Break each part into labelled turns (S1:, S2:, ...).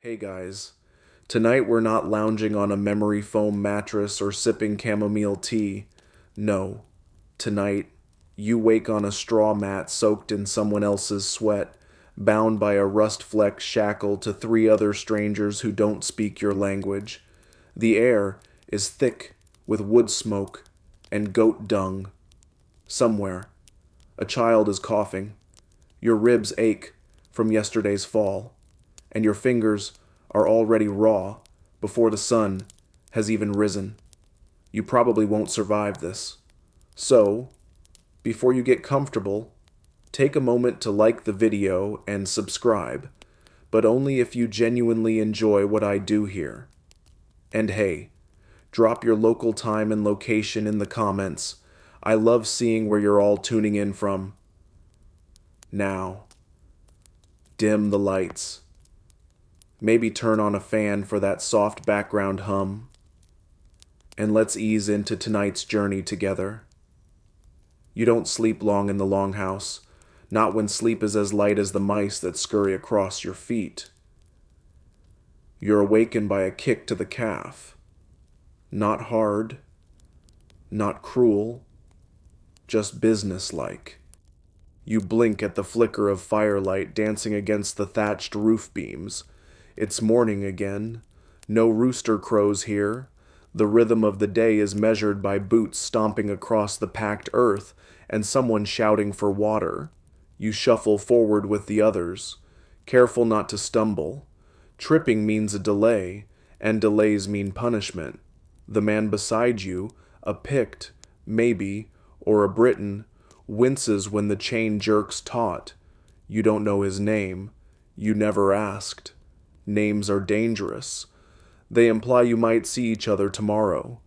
S1: Hey guys, tonight we're not lounging on a memory foam mattress or sipping chamomile tea. No, tonight you wake on a straw mat soaked in someone else's sweat, bound by a rust flecked shackle to three other strangers who don't speak your language. The air is thick with wood smoke and goat dung. Somewhere, a child is coughing. Your ribs ache from yesterday's fall, and your fingers are already raw before the sun has even risen. You probably won't survive this. So, before you get comfortable, take a moment to like the video and subscribe, but only if you genuinely enjoy what I do here. And hey, drop your local time and location in the comments. I love seeing where you're all tuning in from. Now, dim the lights. Maybe turn on a fan for that soft background hum. And let's ease into tonight's journey together. You don't sleep long in the longhouse, not when sleep is as light as the mice that scurry across your feet. You're awakened by a kick to the calf. Not hard, not cruel, just businesslike. You blink at the flicker of firelight dancing against the thatched roof beams. It's morning again. No rooster crows here. The rhythm of the day is measured by boots stomping across the packed earth and someone shouting for water. You shuffle forward with the others, careful not to stumble. Tripping means a delay, and delays mean punishment. The man beside you, a Pict, maybe, or a Briton, winces when the chain jerks taut. You don't know his name. You never asked. Names are dangerous. They imply you might see each other tomorrow.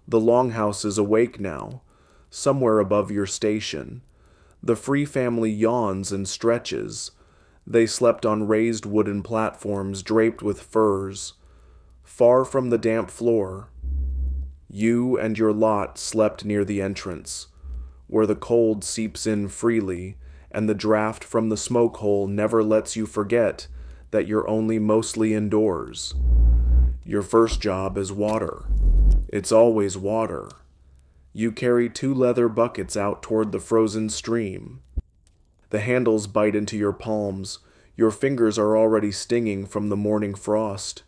S1: The longhouse is awake now, somewhere above your station. The Free family yawns and stretches. They slept on raised wooden platforms draped with furs. Far from the damp floor, you and your lot slept near the entrance, where the cold seeps in freely, and the draft from the smoke hole never lets you forget that you're only mostly indoors. Your first job is water. It's always water. You carry 2 leather buckets out toward the frozen stream. The handles bite into your palms. Your fingers are already stinging from the morning frost.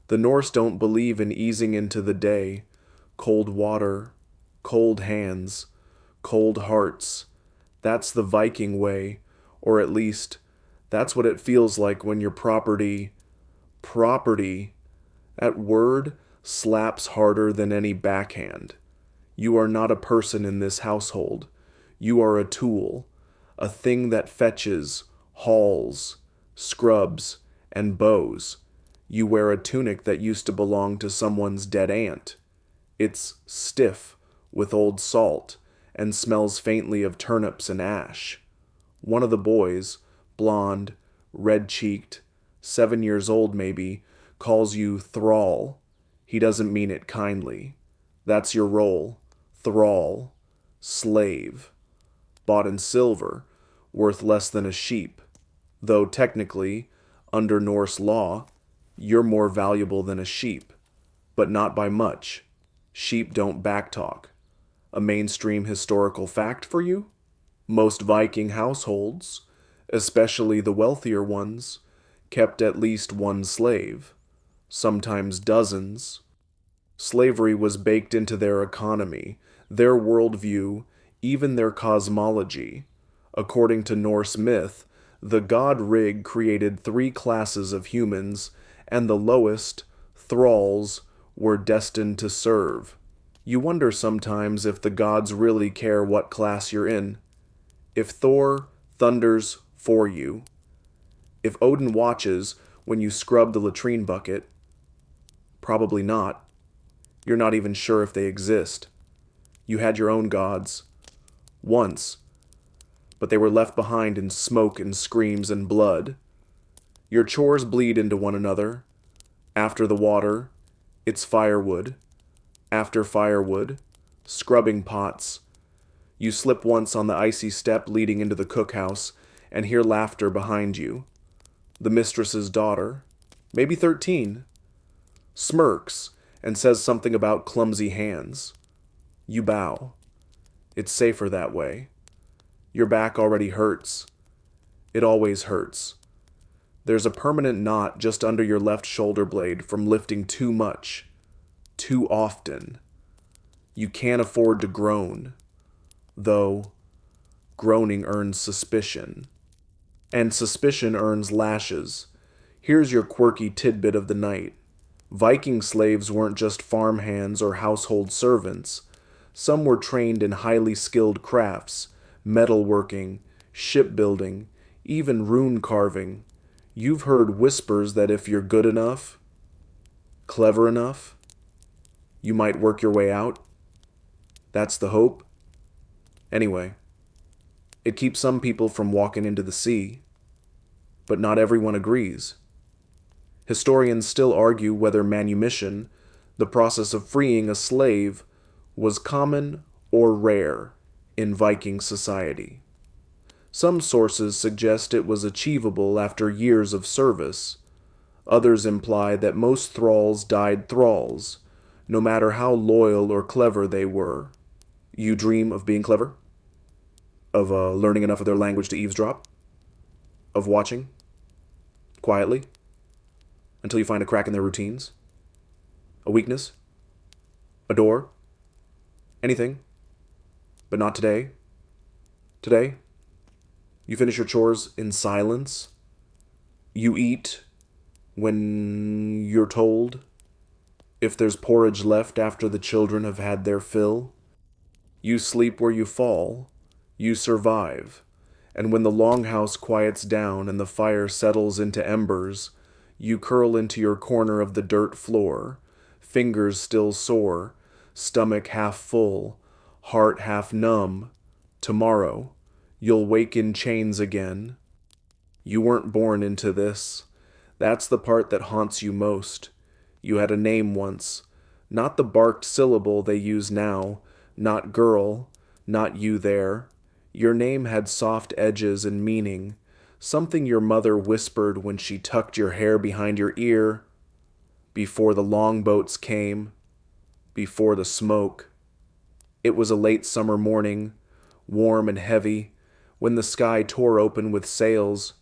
S1: The Norse don't believe in easing into the day. Cold water, cold hands, cold hearts. That's the Viking way, or at least, that's what it feels like when your property, that word slaps harder than any backhand. You are not a person in this household. You are a tool, a thing that fetches, hauls, scrubs, and bows. You wear a tunic that used to belong to someone's dead aunt. It's stiff with old salt and smells faintly of turnips and ash. One of the boys, blonde, red-cheeked, 7 years old maybe, calls you thrall. He doesn't mean it kindly. That's your role. Thrall. Slave. Bought in silver, worth less than a sheep. Though technically, under Norse law, you're more valuable than a sheep. But not by much. Sheep don't backtalk. A mainstream historical fact for you? Most Viking households, especially the wealthier ones, kept at least one slave, sometimes dozens. Slavery was baked into their economy, their worldview, even their cosmology. According to Norse myth, the god Rig created 3 classes of humans, and the lowest, thralls, were destined to serve. You wonder sometimes if the gods really care what class you're in. If Thor thunders for you. If Odin watches when you scrub the latrine bucket. Probably not. You're not even sure if they exist. You had your own gods. Once. But they were left behind in smoke and screams and blood. Your chores bleed into one another. After the water, it's firewood. After firewood, scrubbing pots. You slip once on the icy step leading into the cookhouse and hear laughter behind you. The mistress's daughter. maybe 13, smirks and says something about clumsy hands. You bow. It's safer that way. Your back already hurts. It always hurts. There's a permanent knot just under your left shoulder blade from lifting too much, too often. You can't afford to groan, though groaning earns suspicion. And suspicion earns lashes. Here's your quirky tidbit of the night. Viking slaves weren't just farmhands or household servants. Some were trained in highly skilled crafts, metalworking, shipbuilding, even rune carving. You've heard whispers that if you're good enough, clever enough, you might work your way out. That's the hope. Anyway, it keeps some people from walking into the sea, but not everyone agrees. Historians still argue whether manumission, the process of freeing a slave, was common or rare in Viking society. Some sources suggest it was achievable after years of service. Others imply that most thralls died thralls, no matter how loyal or clever they were. You dream of being clever? Of learning enough of their language to eavesdrop? Of watching? Quietly? Until you find a crack in their routines? A weakness? A door? Anything? But not today? Today? You finish your chores in silence? You eat when you're told? If there's porridge left after the children have had their fill? You sleep where you fall. You survive. And when the longhouse quiets down and the fire settles into embers, you curl into your corner of the dirt floor, fingers still sore, stomach half full, heart half numb. Tomorrow, you'll wake in chains again. You weren't born into this. That's the part that haunts you most. You had a name once, not the barked syllable they use now, not girl, not you there. Your name had soft edges and meaning, something your mother whispered when she tucked your hair behind your ear, before the longboats came, before the smoke. It was a late summer morning, warm and heavy, when the sky tore open with sails.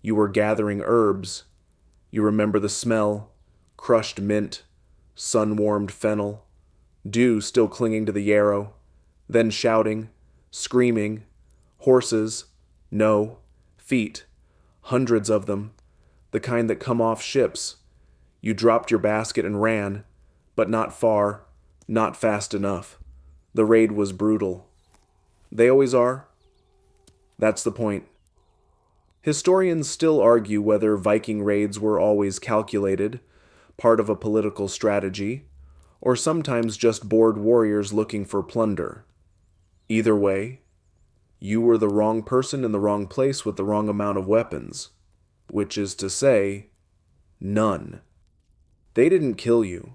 S1: You were gathering herbs. You remember the smell, crushed mint, sun-warmed fennel, dew still clinging to the yarrow, then shouting, screaming, horses, no, feet, hundreds of them, the kind that come off ships. You dropped your basket and ran, but not far, not fast enough. The raid was brutal. They always are. That's the point. Historians still argue whether Viking raids were always calculated, part of a political strategy, or sometimes just bored warriors looking for plunder. Either way, you were the wrong person in the wrong place with the wrong amount of weapons, which is to say, none. They didn't kill you.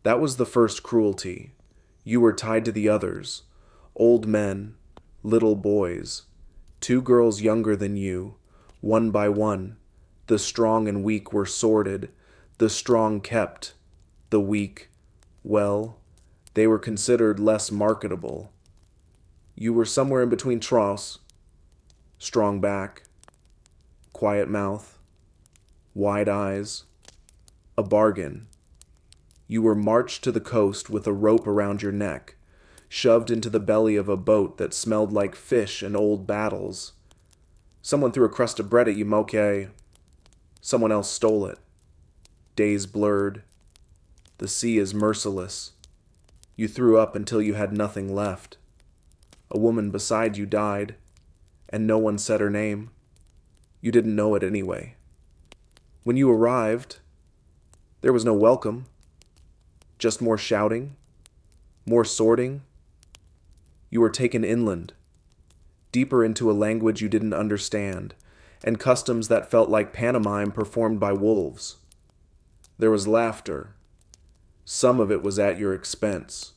S1: That was the first cruelty. You were tied to the others, old men, little boys, 2 girls younger than you, one by one. The strong and weak were sorted, the strong kept, the weak, well, they were considered less marketable. You were somewhere in between troughs, strong back, quiet mouth, wide eyes, a bargain. You were marched to the coast with a rope around your neck, shoved into the belly of a boat that smelled like fish and old battles. Someone threw a crust of bread at you, Moke. Someone else stole it. Days blurred. The sea is merciless. You threw up until you had nothing left. A woman beside you died, and no one said her name. You didn't know it anyway. When you arrived, there was no welcome. Just more shouting, more sorting. You were taken inland, deeper into a language you didn't understand, and customs that felt like pantomime performed by wolves. There was laughter. Some of it was at your expense.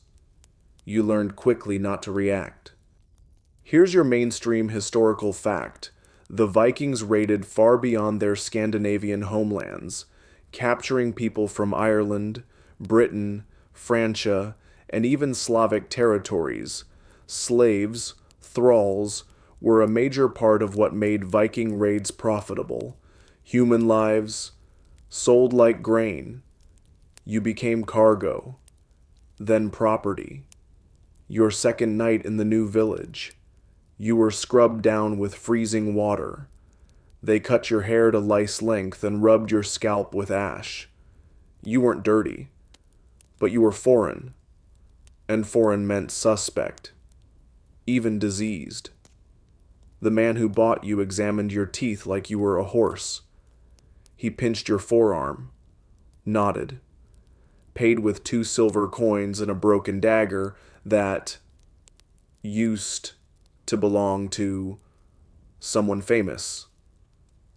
S1: You learned quickly not to react. Here's your mainstream historical fact. The Vikings raided far beyond their Scandinavian homelands, capturing people from Ireland, Britain, Francia, and even Slavic territories. Slaves, thralls, were a major part of what made Viking raids profitable. Human lives, sold like grain. You became cargo, then property. Your second night in the new village. You were scrubbed down with freezing water. They cut your hair to lice length and rubbed your scalp with ash. You weren't dirty, but you were foreign, and foreign meant suspect, even diseased. The man who bought you examined your teeth like you were a horse. He pinched your forearm, nodded, paid with 2 silver coins and a broken dagger that used to belong to someone famous.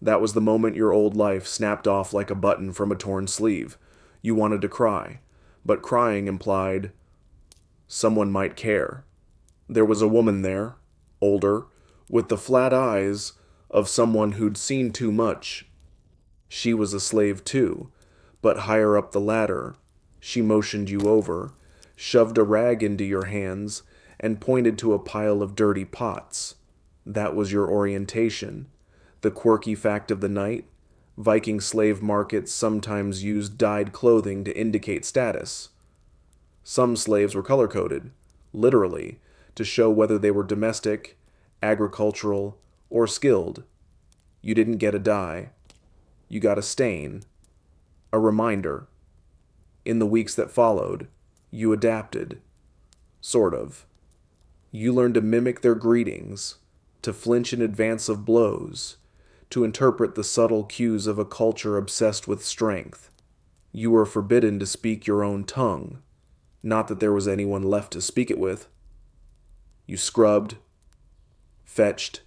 S1: That was the moment your old life snapped off like a button from a torn sleeve. You wanted to cry, but crying implied someone might care. There was a woman there, older, with the flat eyes of someone who'd seen too much. She was a slave too, but higher up the ladder. She motioned you over, shoved a rag into your hands, and pointed to a pile of dirty pots. That was your orientation. The quirky fact of the night: Viking slave markets sometimes used dyed clothing to indicate status. Some slaves were color-coded, literally, to show whether they were domestic, agricultural, or skilled. You didn't get a dye. You got a stain. A reminder. In the weeks that followed, you adapted. Sort of. You learned to mimic their greetings, to flinch in advance of blows, to interpret the subtle cues of a culture obsessed with strength. You were forbidden to speak your own tongue, not that there was anyone left to speak it with. You scrubbed, fetched,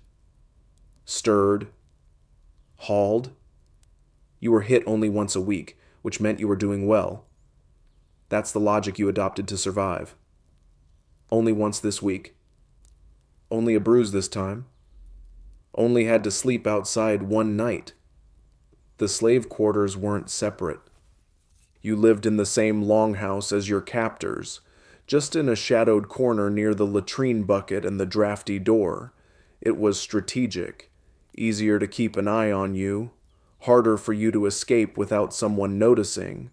S1: stirred, hauled. You were hit only once a week, which meant you were doing well. That's the logic you adopted to survive. Only once this week. Only a bruise this time. Only had to sleep outside one night. The slave quarters weren't separate. You lived in the same longhouse as your captors, just in a shadowed corner near the latrine bucket and the drafty door. It was strategic, easier to keep an eye on you, harder for you to escape without someone noticing,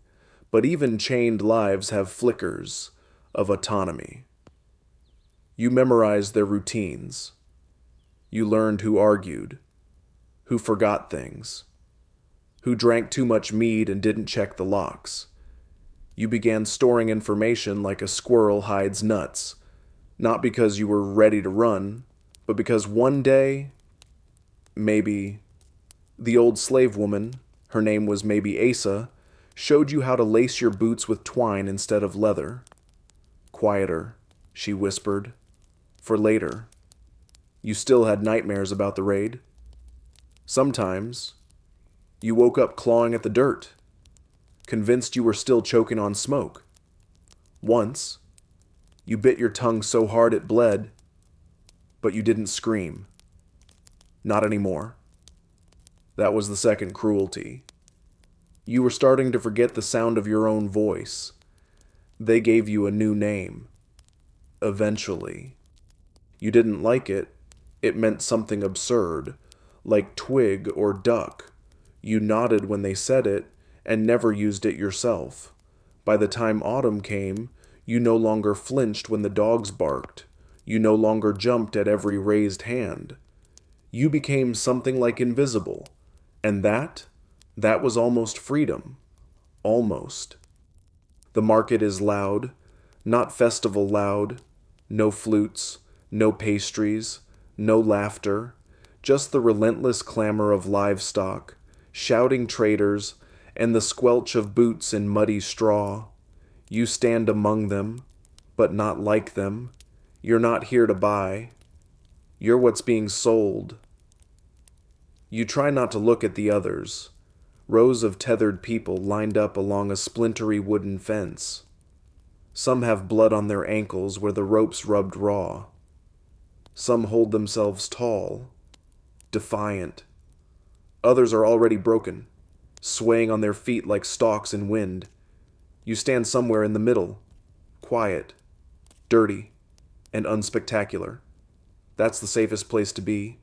S1: but even chained lives have flickers of autonomy. You memorized their routines. You learned who argued, who forgot things, who drank too much mead and didn't check the locks. You began storing information like a squirrel hides nuts, not because you were ready to run, but because one day, maybe, the old slave woman, her name was maybe Asa, showed you how to lace your boots with twine instead of leather. Quieter, she whispered, for later. You still had nightmares about the raid. Sometimes, you woke up clawing at the dirt, convinced you were still choking on smoke. Once, you bit your tongue so hard it bled, but you didn't scream. Not anymore. That was the second cruelty. You were starting to forget the sound of your own voice. They gave you a new name. Eventually. You didn't like it. It meant something absurd, like twig or duck. You nodded when they said it, and never used it yourself. By the time autumn came, you no longer flinched when the dogs barked. You no longer jumped at every raised hand. You became something like invisible, and that was almost freedom. Almost. The market is loud, not festival loud. No flutes, no pastries, no laughter, just the relentless clamor of livestock, shouting traders, and the squelch of boots in muddy straw. You stand among them, but not like them. You're not here to buy. You're what's being sold. You try not to look at the others. Rows of tethered people lined up along a splintery wooden fence. Some have blood on their ankles where the ropes rubbed raw. Some hold themselves tall, defiant. Others are already broken, swaying on their feet like stalks in wind. You stand somewhere in the middle, quiet, dirty, and unspectacular. That's the safest place to be.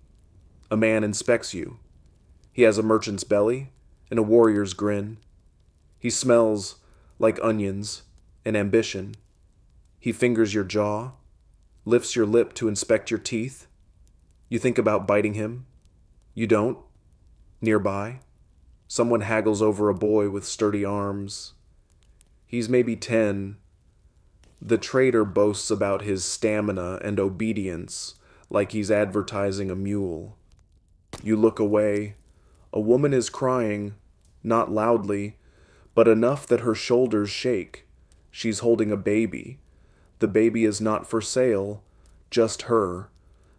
S1: A man inspects you. He has a merchant's belly and a warrior's grin. He smells like onions and ambition. He fingers your jaw, lifts your lip to inspect your teeth. You think about biting him. You don't. Nearby, someone haggles over a boy with sturdy arms. He's maybe 10. The trader boasts about his stamina and obedience like he's advertising a mule. You look away. A woman is crying, not loudly, but enough that her shoulders shake. She's holding a baby. The baby is not for sale, just her.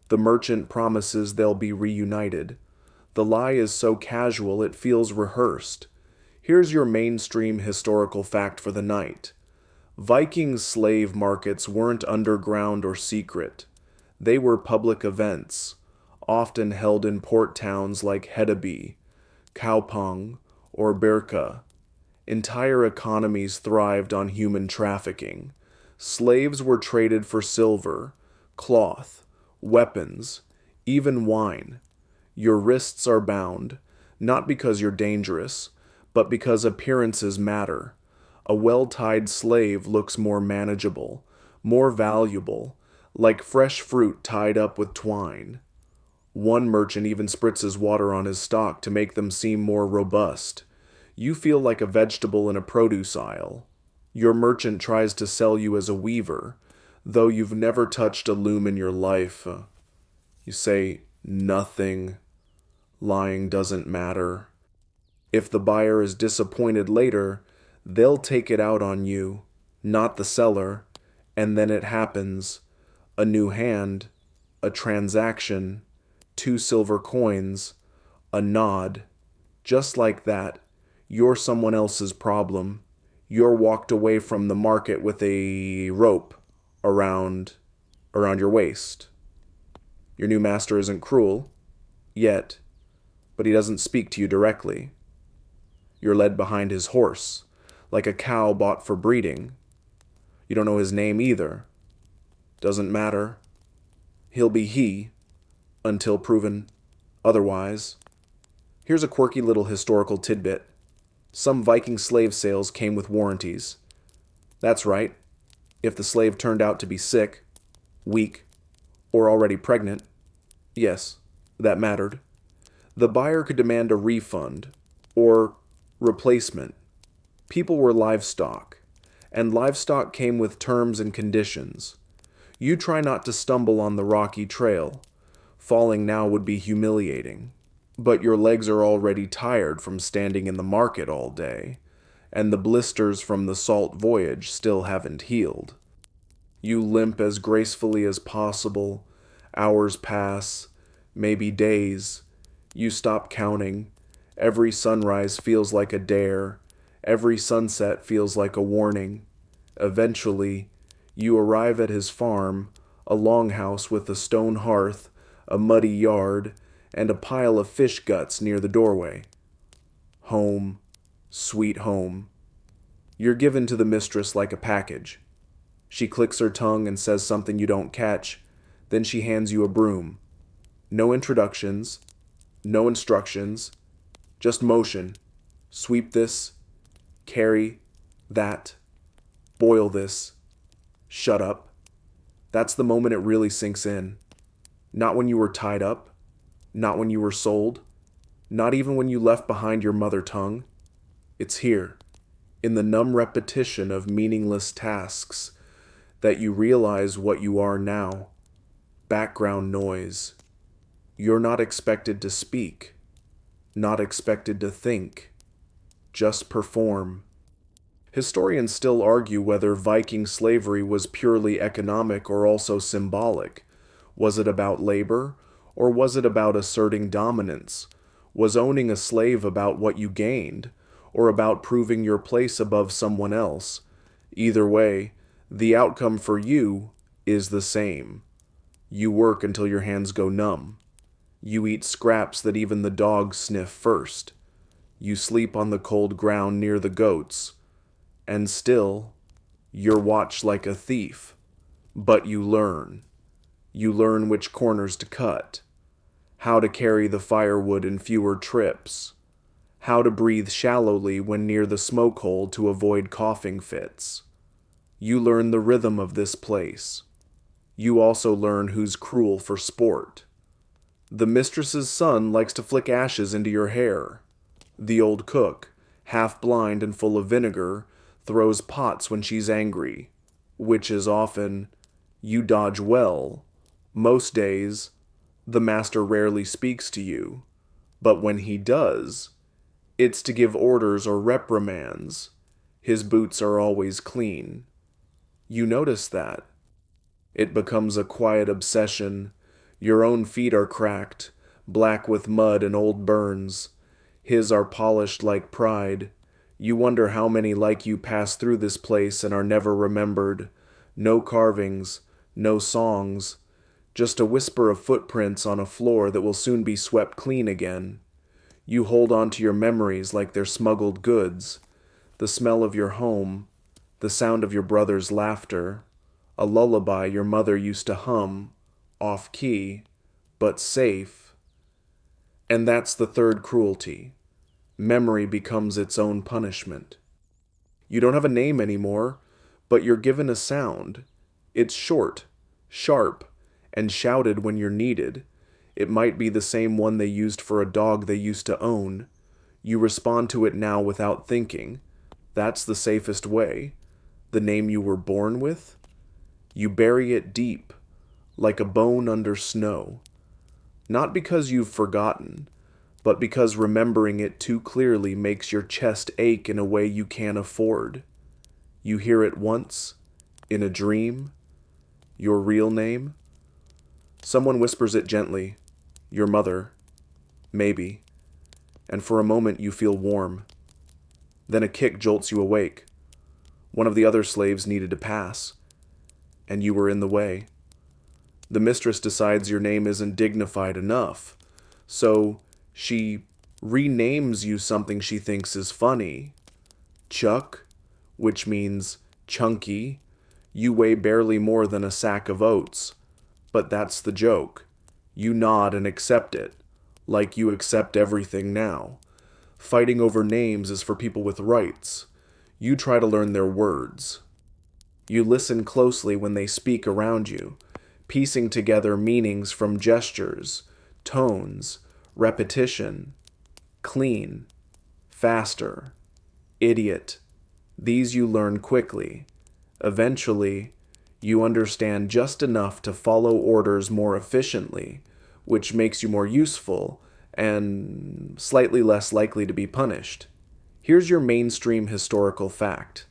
S1: The merchant promises they'll be reunited. The lie is so casual it feels rehearsed. Here's your mainstream historical fact for the night. Viking slave markets weren't underground or secret. They were public events, often held in port towns like Hedeby, Kaupang, or Birka. Entire economies thrived on human trafficking. Slaves were traded for silver, cloth, weapons, even wine. Your wrists are bound, not because you're dangerous, but because appearances matter. A well-tied slave looks more manageable, more valuable, like fresh fruit tied up with twine. One merchant even spritzes water on his stock to make them seem more robust. You feel like a vegetable in a produce aisle. Your merchant tries to sell you as a weaver, though you've never touched a loom in your life. You say, nothing. Lying doesn't matter. If the buyer is disappointed later, they'll take it out on you, not the seller, and then it happens. A new hand, a transaction, 2 silver coins, a nod. Just like that, you're someone else's problem. You're walked away from the market with a rope around your waist. Your new master isn't cruel, yet, but he doesn't speak to you directly. You're led behind his horse, like a cow bought for breeding. You don't know his name either. Doesn't matter. He'll be he, until proven otherwise. Here's a quirky little historical tidbit. Some Viking slave sales came with warranties. That's right. If the slave turned out to be sick, weak, or already pregnant, yes, that mattered. The buyer could demand a refund or replacement. People were livestock, and livestock came with terms and conditions. You try not to stumble on the rocky trail. Falling now would be humiliating. But your legs are already tired from standing in the market all day, and the blisters from the salt voyage still haven't healed. You limp as gracefully as possible. Hours pass, maybe days. You stop counting. Every sunrise feels like a dare. Every sunset feels like a warning. Eventually, you arrive at his farm, a longhouse with a stone hearth, a muddy yard, and a pile of fish guts near the doorway. Home, sweet home. You're given to the mistress like a package. She clicks her tongue and says something you don't catch, then she hands you a broom. No introductions, no instructions, just motion. Sweep this, carry that, boil this, shut up. That's the moment it really sinks in. Not when you were tied up, not when you were sold, not even when you left behind your mother tongue. It's here, in the numb repetition of meaningless tasks, that you realize what you are now. Background noise. You're not expected to speak, not expected to think, just perform. Historians still argue whether Viking slavery was purely economic or also symbolic. Was it about labor, or was it about asserting dominance? Was owning a slave about what you gained, or about proving your place above someone else? Either way, the outcome for you is the same. You work until your hands go numb. You eat scraps that even the dogs sniff first. You sleep on the cold ground near the goats, and still, you're watched like a thief. But you learn. You learn which corners to cut, how to carry the firewood in fewer trips, how to breathe shallowly when near the smoke hole to avoid coughing fits. You learn the rhythm of this place. You also learn who's cruel for sport. The mistress's son likes to flick ashes into your hair. The old cook, half blind and full of vinegar, throws pots when she's angry, which is often, you dodge well. Most days, the master rarely speaks to you, but when he does, it's to give orders or reprimands. His boots are always clean. You notice that. It becomes a quiet obsession. Your own feet are cracked, black with mud and old burns. His are polished like pride. You wonder how many like you pass through this place and are never remembered. No carvings, no songs, just a whisper of footprints on a floor that will soon be swept clean again. You hold on to your memories like they're smuggled goods. The smell of your home, the sound of your brother's laughter, a lullaby your mother used to hum, off key, but safe. And that's the third cruelty. Memory becomes its own punishment. You don't have a name anymore, but you're given a sound. It's short, sharp, and shouted when you're needed. It might be the same one they used for a dog they used to own. You respond to it now without thinking. That's the safest way. The name you were born with? You bury it deep, like a bone under snow. Not because you've forgotten, but because remembering it too clearly makes your chest ache in a way you can't afford. You hear it once, in a dream, your real name. Someone whispers it gently, your mother, maybe, and for a moment you feel warm. Then a kick jolts you awake. One of the other slaves needed to pass, and you were in the way. The mistress decides your name isn't dignified enough, so she renames you something she thinks is funny. Chuck, which means chunky. You weigh barely more than a sack of oats. But that's the joke. You nod and accept it, like you accept everything now. Fighting over names is for people with rights. You try to learn their words. You listen closely when they speak around you, piecing together meanings from gestures, tones, repetition, clean, faster, idiot. These you learn quickly. Eventually, you understand just enough to follow orders more efficiently, which makes you more useful and slightly less likely to be punished. Here's your mainstream historical fact.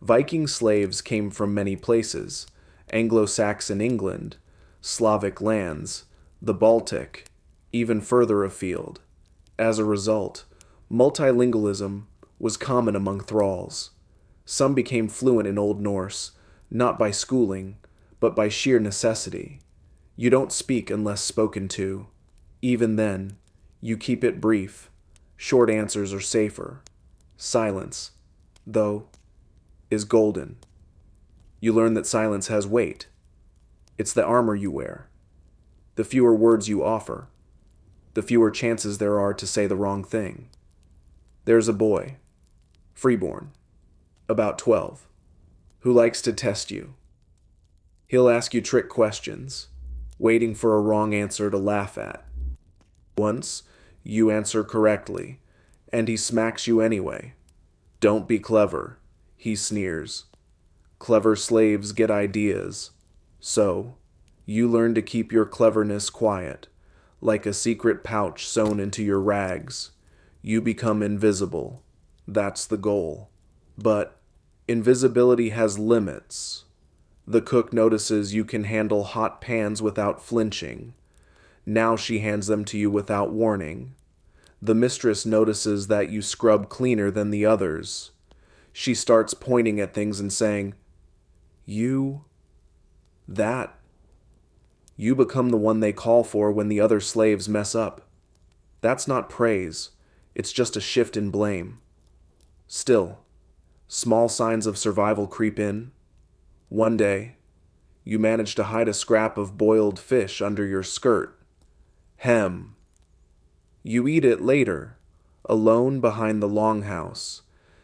S1: Viking slaves came from many places: Anglo-Saxon England, Slavic lands, the Baltic, even further afield. As a result, multilingualism was common among thralls. Some became fluent in Old Norse, not by schooling, but by sheer necessity. You don't speak unless spoken to. Even then, you keep it brief. Short answers are safer. Silence, though, is golden. You learn that silence has weight. It's the armor you wear. The fewer words you offer, the fewer chances there are to say the wrong thing. There's a boy, freeborn, about 12, who likes to test you. He'll ask you trick questions, waiting for a wrong answer to laugh at. Once, you answer correctly, and he smacks you anyway. Don't be clever, he sneers. Clever slaves get ideas. So, you learn to keep your cleverness quiet, like a secret pouch sewn into your rags. You become invisible. That's the goal. But invisibility has limits. The cook notices you can handle hot pans without flinching. Now she hands them to you without warning. The mistress notices that you scrub cleaner than the others. She starts pointing at things and saying, "You, that." You become the one they call for when the other slaves mess up. That's not praise. It's just a shift in blame. Still, small signs of survival creep in. One day, you manage to hide a scrap of boiled fish under your skirt. Hem. You eat it later, alone behind the longhouse,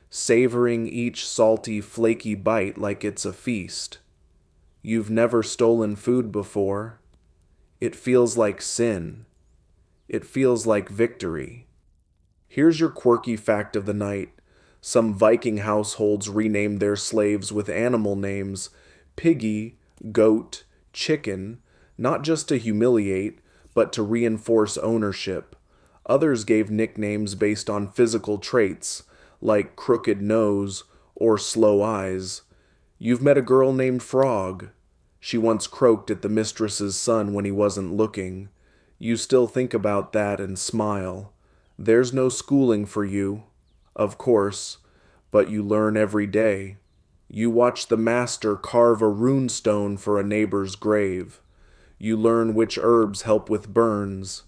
S1: savoring each salty, flaky bite like it's a feast. You've never stolen food before. It feels like sin. It feels like victory. Here's your quirky fact of the night. Some Viking households renamed their slaves with animal names: piggy, goat, chicken, not just to humiliate, but to reinforce ownership. Others gave nicknames based on physical traits, like crooked nose or slow eyes. You've met a girl named Frog. She once croaked at the mistress's son when he wasn't looking. You still think about that and smile. There's no schooling for you, of course, but you learn every day. You watch the master carve a rune stone for a neighbor's grave. You learn which herbs help with burns.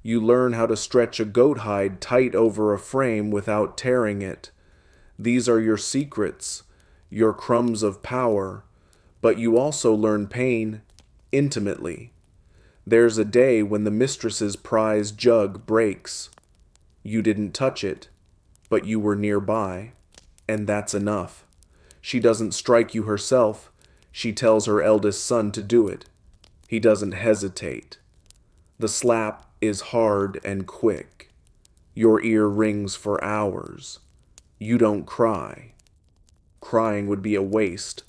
S1: You learn how to stretch a goat hide tight over a frame without tearing it. These are your secrets, your crumbs of power, but you also learn pain intimately. There's a day when the mistress's prized jug breaks. You didn't touch it, but you were nearby, and that's enough. She doesn't strike you herself. She tells her eldest son to do it. He doesn't hesitate. The slap is hard and quick. Your ear rings for hours. You don't cry. Crying would be a waste,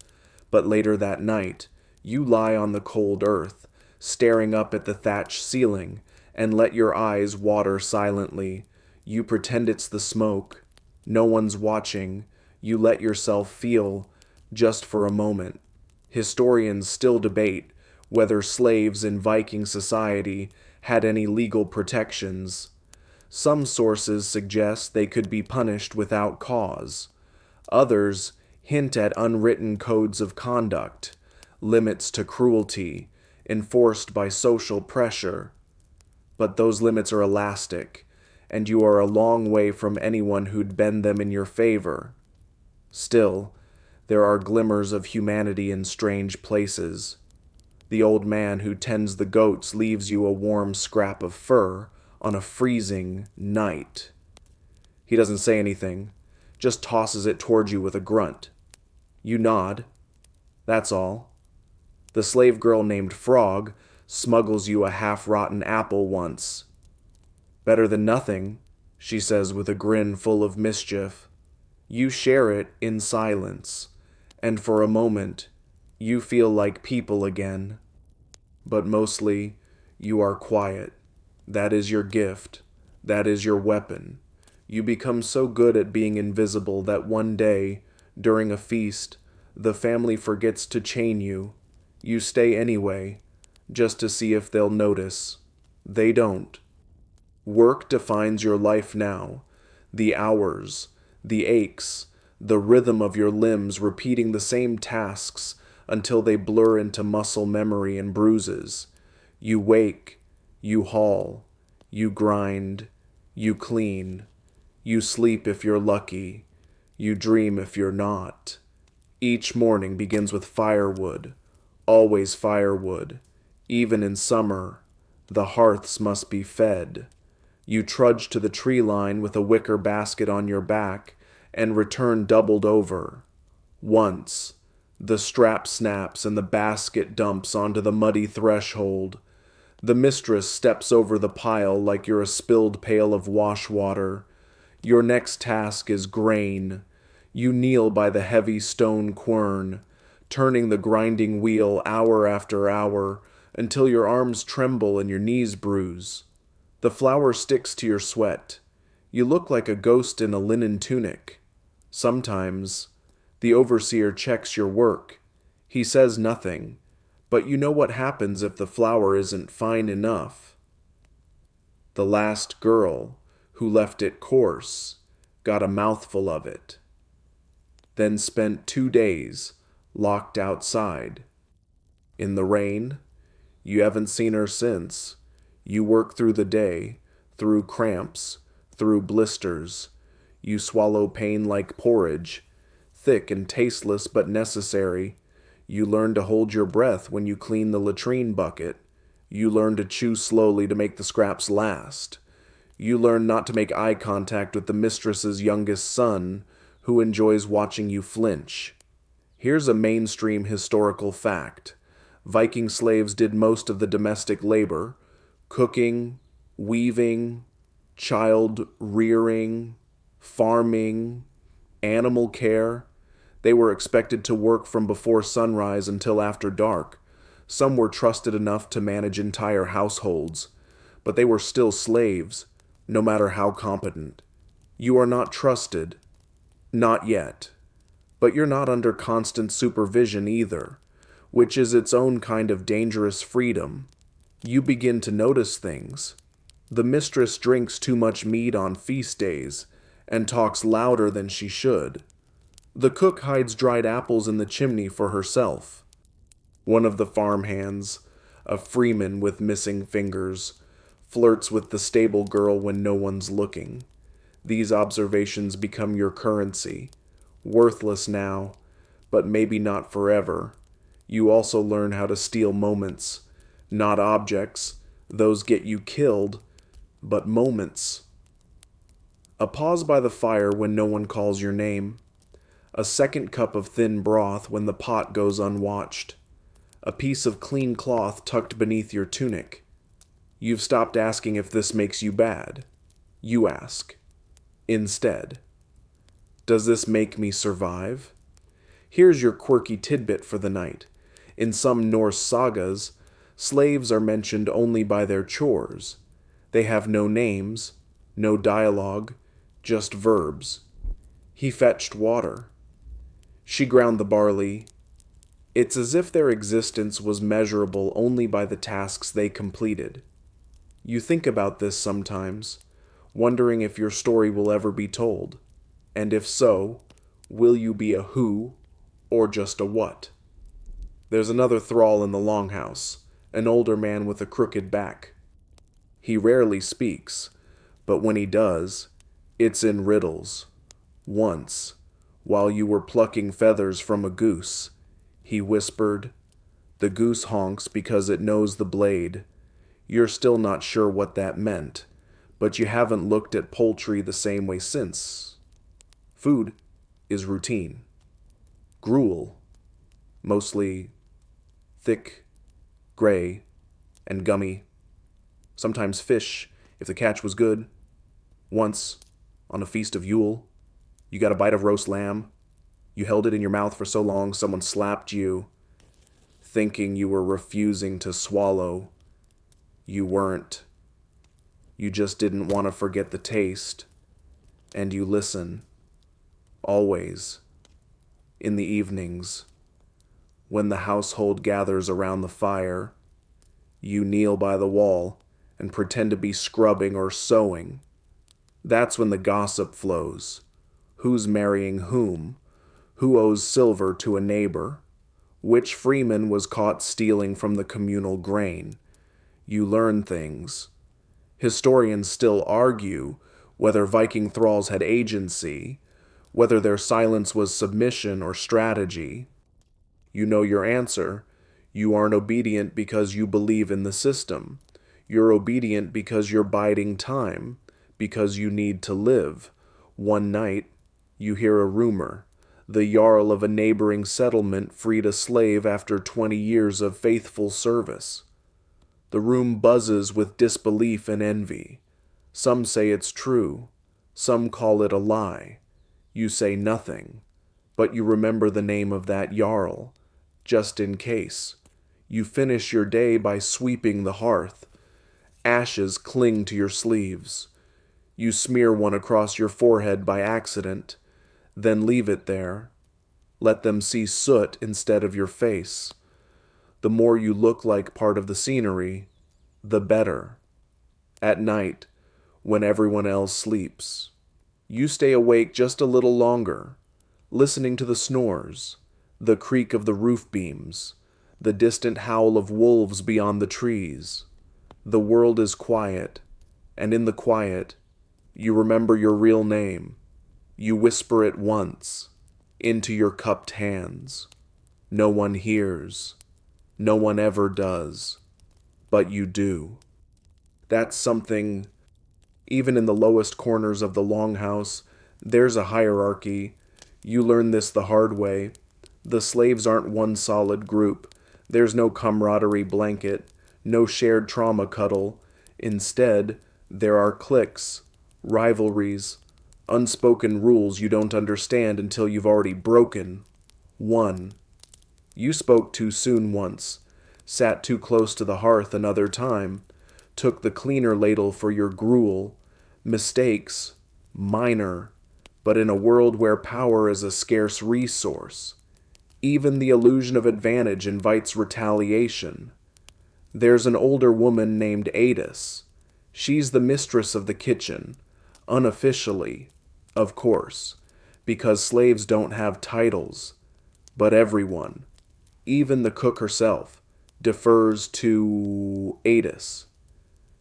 S1: but later that night, you lie on the cold earth, staring up at the thatched ceiling, and let your eyes water silently. You pretend it's the smoke. No one's watching. You let yourself feel, just for a moment. Historians still debate whether slaves in Viking society had any legal protections. Some sources suggest they could be punished without cause. Others hint at unwritten codes of conduct, limits to cruelty, enforced by social pressure. But those limits are elastic, and you are a long way from anyone who'd bend them in your favor. Still, there are glimmers of humanity in strange places. The old man who tends the goats leaves you a warm scrap of fur on a freezing night. He doesn't say anything, just tosses it toward you with a grunt. You nod. That's all. The slave girl named Frog smuggles you a half-rotten apple once. Better than nothing, she says with a grin full of mischief. You share it in silence, and for a moment, you feel like people again. But mostly, you are quiet. That is your gift. That is your weapon. You become so good at being invisible that one day, during a feast, the family forgets to chain you. You stay anyway, just to see if they'll notice. They don't. Work defines your life now. The hours, the aches, the rhythm of your limbs repeating the same tasks until they blur into muscle memory and bruises. You wake, you haul, you grind, you clean, you sleep if you're lucky, you dream if you're not. Each morning begins with firewood, always firewood. Even in summer, the hearths must be fed. You trudge to the tree line with a wicker basket on your back and return doubled over. Once, the strap snaps and the basket dumps onto the muddy threshold. The mistress steps over the pile like you're a spilled pail of wash water. Your next task is grain. You kneel by the heavy stone quern, turning the grinding wheel hour after hour until your arms tremble and your knees bruise. The flour sticks to your sweat. You look like a ghost in a linen tunic. Sometimes, the overseer checks your work. He says nothing, but you know what happens if the flour isn't fine enough. The last girl, who left it coarse, got a mouthful of it, then spent 2 days locked outside. In the rain, you haven't seen her since. You work through the day, through cramps, through blisters. You swallow pain like porridge, thick and tasteless but necessary. You learn to hold your breath when you clean the latrine bucket. You learn to chew slowly to make the scraps last. You learn not to make eye contact with the mistress's youngest son, who enjoys watching you flinch. Here's a mainstream historical fact. Viking slaves did most of the domestic labor, cooking, weaving, child rearing, farming, animal care. They were expected to work from before sunrise until after dark. Some were trusted enough to manage entire households, but they were still slaves, no matter how competent. You are not trusted, not yet, but you're not under constant supervision either, which is its own kind of dangerous freedom. You begin to notice things. The mistress drinks too much mead on feast days and talks louder than she should. The cook hides dried apples in the chimney for herself. One of the farmhands, a freeman with missing fingers, flirts with the stable girl when no one's looking. These observations become your currency, worthless now, but maybe not forever. You also learn how to steal moments, not objects, those get you killed, but moments. A pause by the fire when no one calls your name. A second cup of thin broth when the pot goes unwatched. A piece of clean cloth tucked beneath your tunic. You've stopped asking if this makes you bad. You ask, instead, does this make me survive? Here's your quirky tidbit for the night. In some Norse sagas, slaves are mentioned only by their chores. They have no names, no dialogue, just verbs. He fetched water. She ground the barley. It's as if their existence was measurable only by the tasks they completed. You think about this sometimes, wondering if your story will ever be told, and if so, will you be a who or just a what? There's another thrall in the longhouse, an older man with a crooked back. He rarely speaks, but when he does, it's in riddles. Once, while you were plucking feathers from a goose, he whispered, "The goose honks because it knows the blade." You're still not sure what that meant, but you haven't looked at poultry the same way since. Food is routine. Gruel, mostly thick, gray, and gummy. Sometimes fish, if the catch was good. Once, on a feast of Yule, you got a bite of roast lamb. You held it in your mouth for so long someone slapped you, thinking you were refusing to swallow. You weren't. You just didn't want to forget the taste. And you listen. Always. In the evenings. When the household gathers around the fire, you kneel by the wall and pretend to be scrubbing or sewing. That's when the gossip flows. Who's marrying whom? Who owes silver to a neighbor? Which freeman was caught stealing from the communal grain? You learn things. Historians still argue whether Viking thralls had agency, whether their silence was submission or strategy. You know your answer. You aren't obedient because you believe in the system. You're obedient because you're biding time, because you need to live. One night, you hear a rumor. The Jarl of a neighboring settlement freed a slave after 20 years of faithful service. The room buzzes with disbelief and envy. Some say it's true. Some call it a lie. You say nothing, but you remember the name of that Jarl, just in case. You finish your day by sweeping the hearth. Ashes cling to your sleeves. You smear one across your forehead by accident, then leave it there. Let them see soot instead of your face. The more you look like part of the scenery, the better. At night, when everyone else sleeps, you stay awake just a little longer, listening to the snores, the creak of the roof beams, the distant howl of wolves beyond the trees. The world is quiet, and in the quiet, You remember your real name. You whisper it once into your cupped hands. No one hears. No one ever does. But you do. That's something, even in the lowest corners of the longhouse, there's a hierarchy. You learn this the hard way. The slaves aren't one solid group. There's no camaraderie blanket, no shared trauma cuddle. Instead, there are cliques, rivalries, unspoken rules you don't understand until you've already broken one. You spoke too soon once, sat too close to the hearth another time, took the cleaner ladle for your gruel. Mistakes, minor, but in a world where power is a scarce resource, even the illusion of advantage invites retaliation. There's an older woman named Adis. She's the mistress of the kitchen, unofficially, of course, because slaves don't have titles. But everyone, even the cook herself, defers to Adis.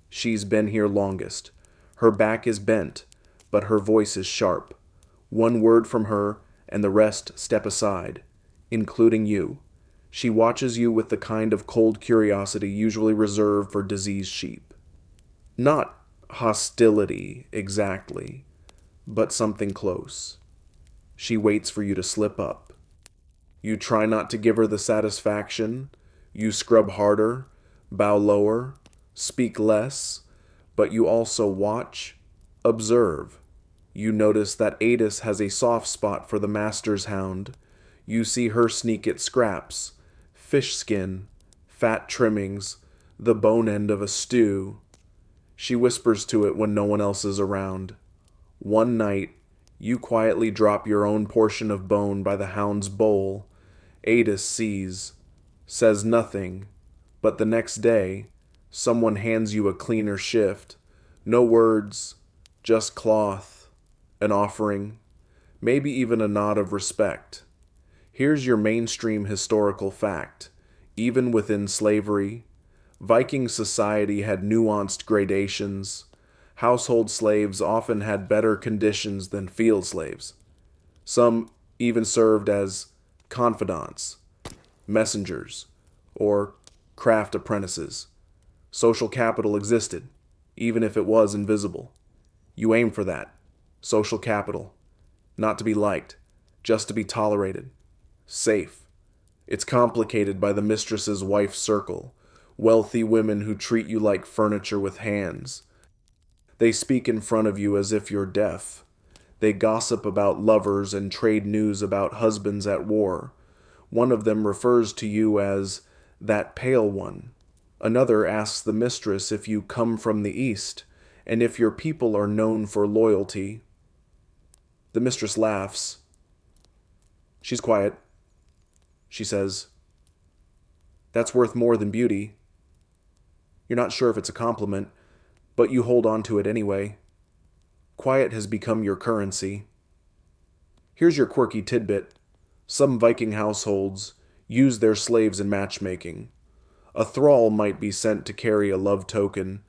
S1: She's been here longest. Her back is bent, but her voice is sharp. One word from her, and the rest step aside, including you. She watches you with the kind of cold curiosity usually reserved for diseased sheep. Not hostility, exactly, but something close. She waits for you to slip up. You try not to give her the satisfaction. You scrub harder, bow lower, speak less, but you also watch, observe. You notice that Adis has a soft spot for the master's hound. You see her sneak at scraps, fish skin, fat trimmings, the bone end of a stew. She whispers to it when no one else is around. One night, you quietly drop your own portion of bone by the hound's bowl. Adis sees, says nothing, but the next day, someone hands you a cleaner shift. No words, just cloth, an offering, maybe even a nod of respect. Here's your mainstream historical fact. Even within slavery, Viking society had nuanced gradations. Household slaves often had better conditions than field slaves. Some even served as confidants, messengers, or craft apprentices. Social capital existed, even if it was invisible. You aim for that. Social capital. Not to be liked, just to be tolerated. Safe. It's complicated by the mistress's wife circle, wealthy women who treat you like furniture with hands. They speak in front of you as if you're deaf. They gossip about lovers and trade news about husbands at war. One of them refers to you as that pale one. Another asks the mistress if you come from the east, and if your people are known for loyalty. The mistress laughs. She's quiet. She says, "That's worth more than beauty." You're not sure if it's a compliment, but you hold on to it anyway. Quiet has become your currency. Here's your quirky tidbit. Some Viking households use their slaves in matchmaking. A thrall might be sent to carry a love token,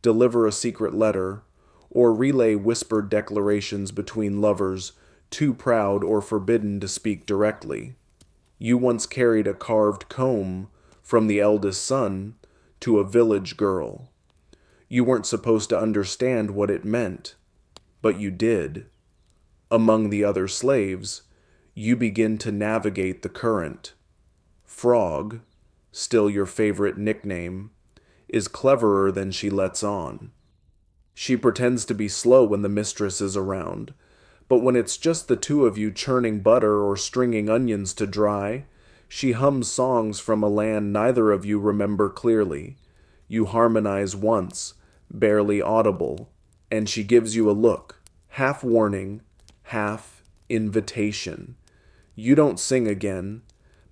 S1: deliver a secret letter, or relay whispered declarations between lovers too proud or forbidden to speak directly. You once carried a carved comb from the eldest son to a village girl. You weren't supposed to understand what it meant, but you did. Among the other slaves, you begin to navigate the current. Frog, still your favorite nickname, is cleverer than she lets on. She pretends to be slow when the mistress is around, but when it's just the two of you churning butter or stringing onions to dry, she hums songs from a land neither of you remember clearly. You harmonize once, barely audible, and she gives you a look, half warning, half invitation. You don't sing again,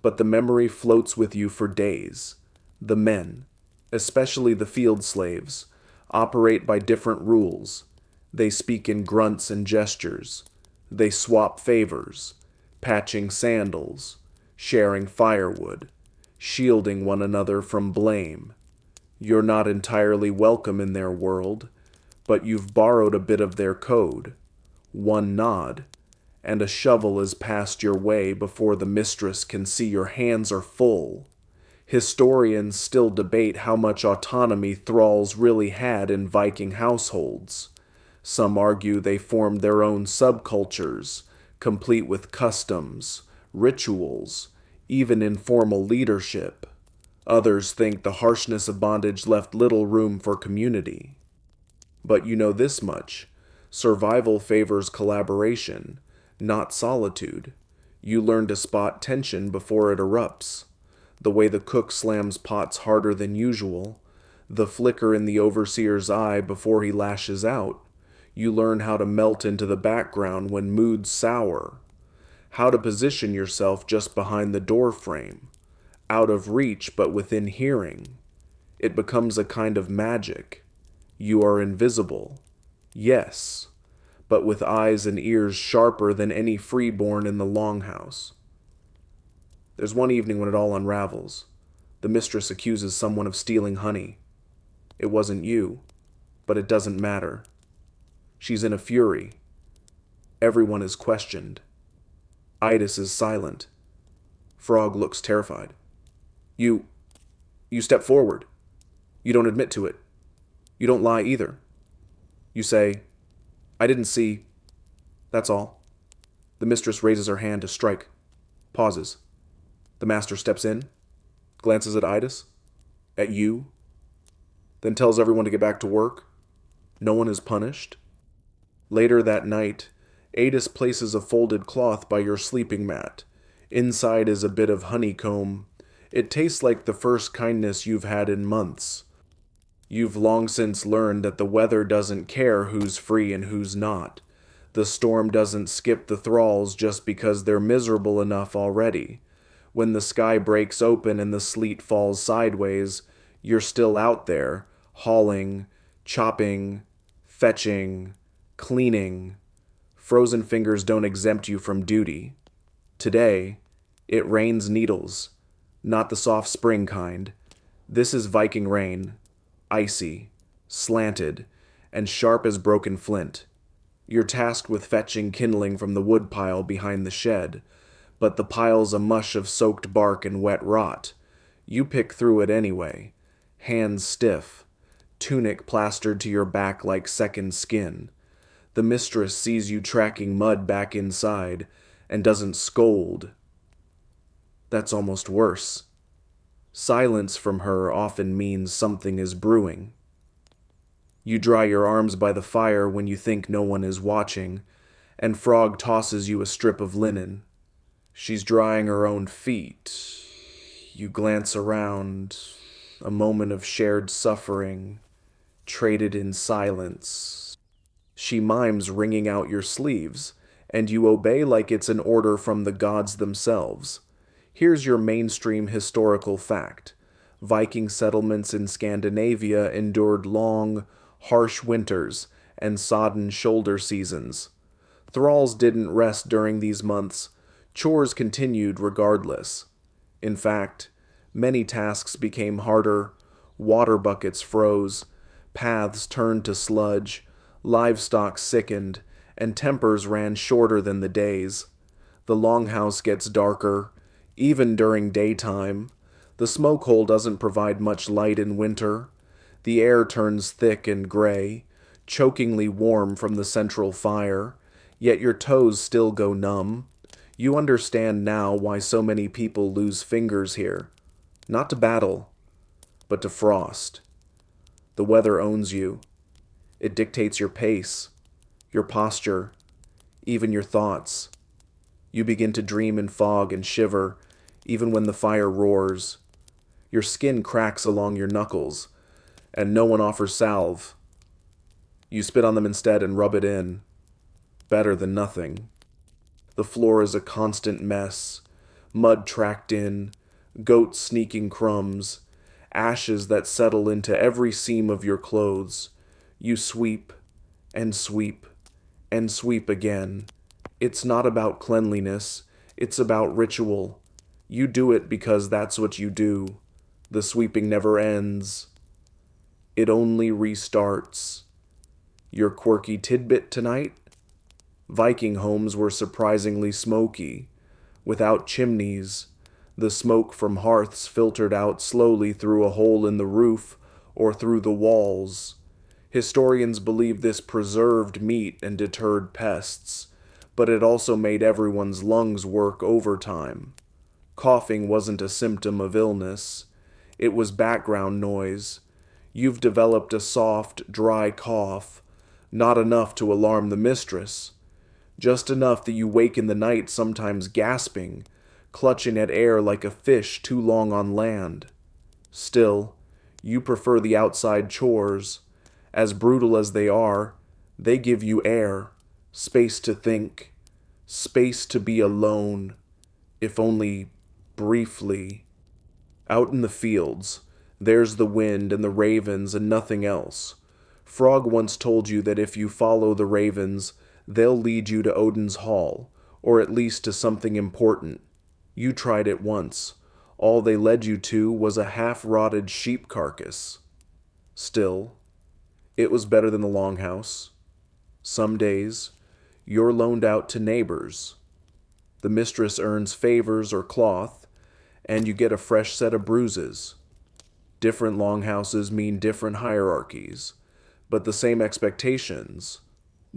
S1: but the memory floats with you for days. The men, especially the field slaves, operate by different rules. They speak in grunts and gestures. They swap favors, patching sandals, sharing firewood, shielding one another from blame. You're not entirely welcome in their world, but you've borrowed a bit of their code. One nod, and a shovel is passed your way before the mistress can see your hands are full. Historians still debate how much autonomy thralls really had in Viking households. Some argue they formed their own subcultures, complete with customs, rituals, even informal leadership. Others think the harshness of bondage left little room for community. But you know this much: survival favors collaboration, not solitude. You learn to spot tension before it erupts. The way the cook slams pots harder than usual, the flicker in the overseer's eye before he lashes out. You learn how to melt into the background when moods sour, how to position yourself just behind the door frame, out of reach but within hearing. It becomes a kind of magic. You are invisible, yes, but with eyes and ears sharper than any freeborn in the longhouse. There's one evening when it all unravels. The mistress accuses someone of stealing honey. It wasn't you, but it doesn't matter. She's in a fury. Everyone is questioned. Idis is silent. Frog looks terrified. You step forward. You don't admit to it. You don't lie either. You say, I didn't see. That's all. The mistress raises her hand to strike. Pauses. The master steps in, glances at Idis, at you, then tells everyone to get back to work. No one is punished. Later that night, Adis places a folded cloth by your sleeping mat. Inside is a bit of honeycomb. It tastes like the first kindness you've had in months. You've long since learned that the weather doesn't care who's free and who's not. The storm doesn't skip the thralls just because they're miserable enough already. When the sky breaks open and the sleet falls sideways, you're still out there, hauling, chopping, fetching, cleaning. Frozen fingers don't exempt you from duty. Today, it rains needles, not the soft spring kind. This is Viking rain, icy, slanted, and sharp as broken flint. You're tasked with fetching kindling from the woodpile behind the shed, but the pile's a mush of soaked bark and wet rot. You pick through it anyway, hands stiff, tunic plastered to your back like second skin. The mistress sees you tracking mud back inside and doesn't scold. That's almost worse. Silence from her often means something is brewing. You dry your arms by the fire when you think no one is watching, and Frog tosses you a strip of linen. She's drying her own feet. You glance around, a moment of shared suffering, traded in silence. She mimes wringing out your sleeves, and you obey like it's an order from the gods themselves. Here's your mainstream historical fact. Viking settlements in Scandinavia endured long, harsh winters and sodden shoulder seasons. Thralls didn't rest during these months. Chores continued regardless. In fact, many tasks became harder, water buckets froze, paths turned to sludge, livestock sickened, and tempers ran shorter than the days. The longhouse gets darker, even during daytime. The smoke hole doesn't provide much light in winter. The air turns thick and gray, chokingly warm from the central fire, yet your toes still go numb. You understand now why so many people lose fingers here. Not to battle, but to frost. The weather owns you. It dictates your pace, your posture, even your thoughts. You begin to dream in fog and shiver, even when the fire roars. Your skin cracks along your knuckles, and no one offers salve. You spit on them instead and rub it in. Better than nothing. The floor is a constant mess. Mud tracked in, goats sneaking crumbs, ashes that settle into every seam of your clothes. You sweep, and sweep, and sweep again. It's not about cleanliness, it's about ritual. You do it because that's what you do. The sweeping never ends. It only restarts. Your quirky tidbit tonight? Viking homes were surprisingly smoky. Without chimneys, the smoke from hearths filtered out slowly through a hole in the roof or through the walls. Historians believe this preserved meat and deterred pests, but it also made everyone's lungs work overtime. Coughing wasn't a symptom of illness. It was background noise. You've developed a soft, dry cough, not enough to alarm the mistress, just enough that you wake in the night sometimes gasping, clutching at air like a fish too long on land. Still, you prefer the outside chores. As brutal as they give you air, space to think, space to be alone, if only briefly. Out in the fields, there's the wind and the ravens and nothing else. Frog once told you that if you follow the ravens, they'll lead you to Odin's hall, or at least to something important. You tried it once. All they led you to was a half-rotted sheep carcass. Still, it was better than the longhouse. Some days, you're loaned out to neighbors. The mistress earns favors or cloth, and you get a fresh set of bruises. Different longhouses mean different hierarchies, but the same expectations.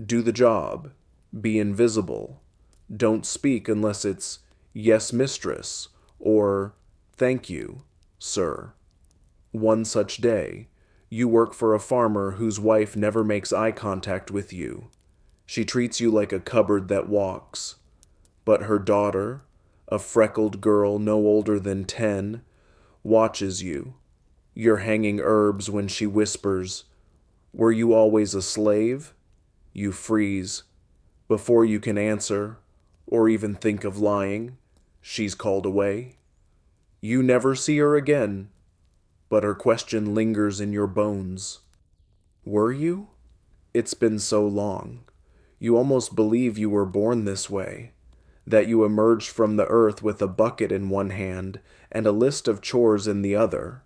S1: Do the job. Be invisible. Don't speak unless it's, "Yes, mistress," or "Thank you, sir." One such day, you work for a farmer whose wife never makes eye contact with you. She treats you like a cupboard that walks. But her daughter, a freckled girl no older than 10, watches you. You're hanging herbs when she whispers, "Were you always a slave?" You freeze. Before you can answer, or even think of lying, she's called away. You never see her again, but her question lingers in your bones. Were you? It's been so long. You almost believe you were born this way, that you emerged from the earth with a bucket in one hand and a list of chores in the other.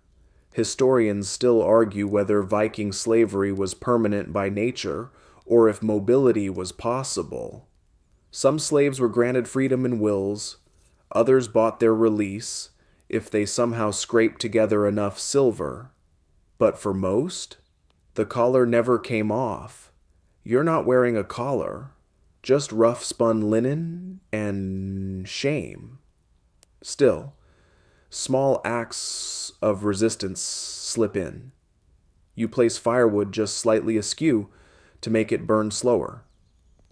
S1: Historians still argue whether Viking slavery was permanent by nature or if mobility was possible. Some slaves were granted freedom in wills, others bought their release if they somehow scraped together enough silver. But for most, the collar never came off. You're not wearing a collar, just rough spun linen and shame. Still, small acts of resistance slip in. You place firewood just slightly askew to make it burn slower.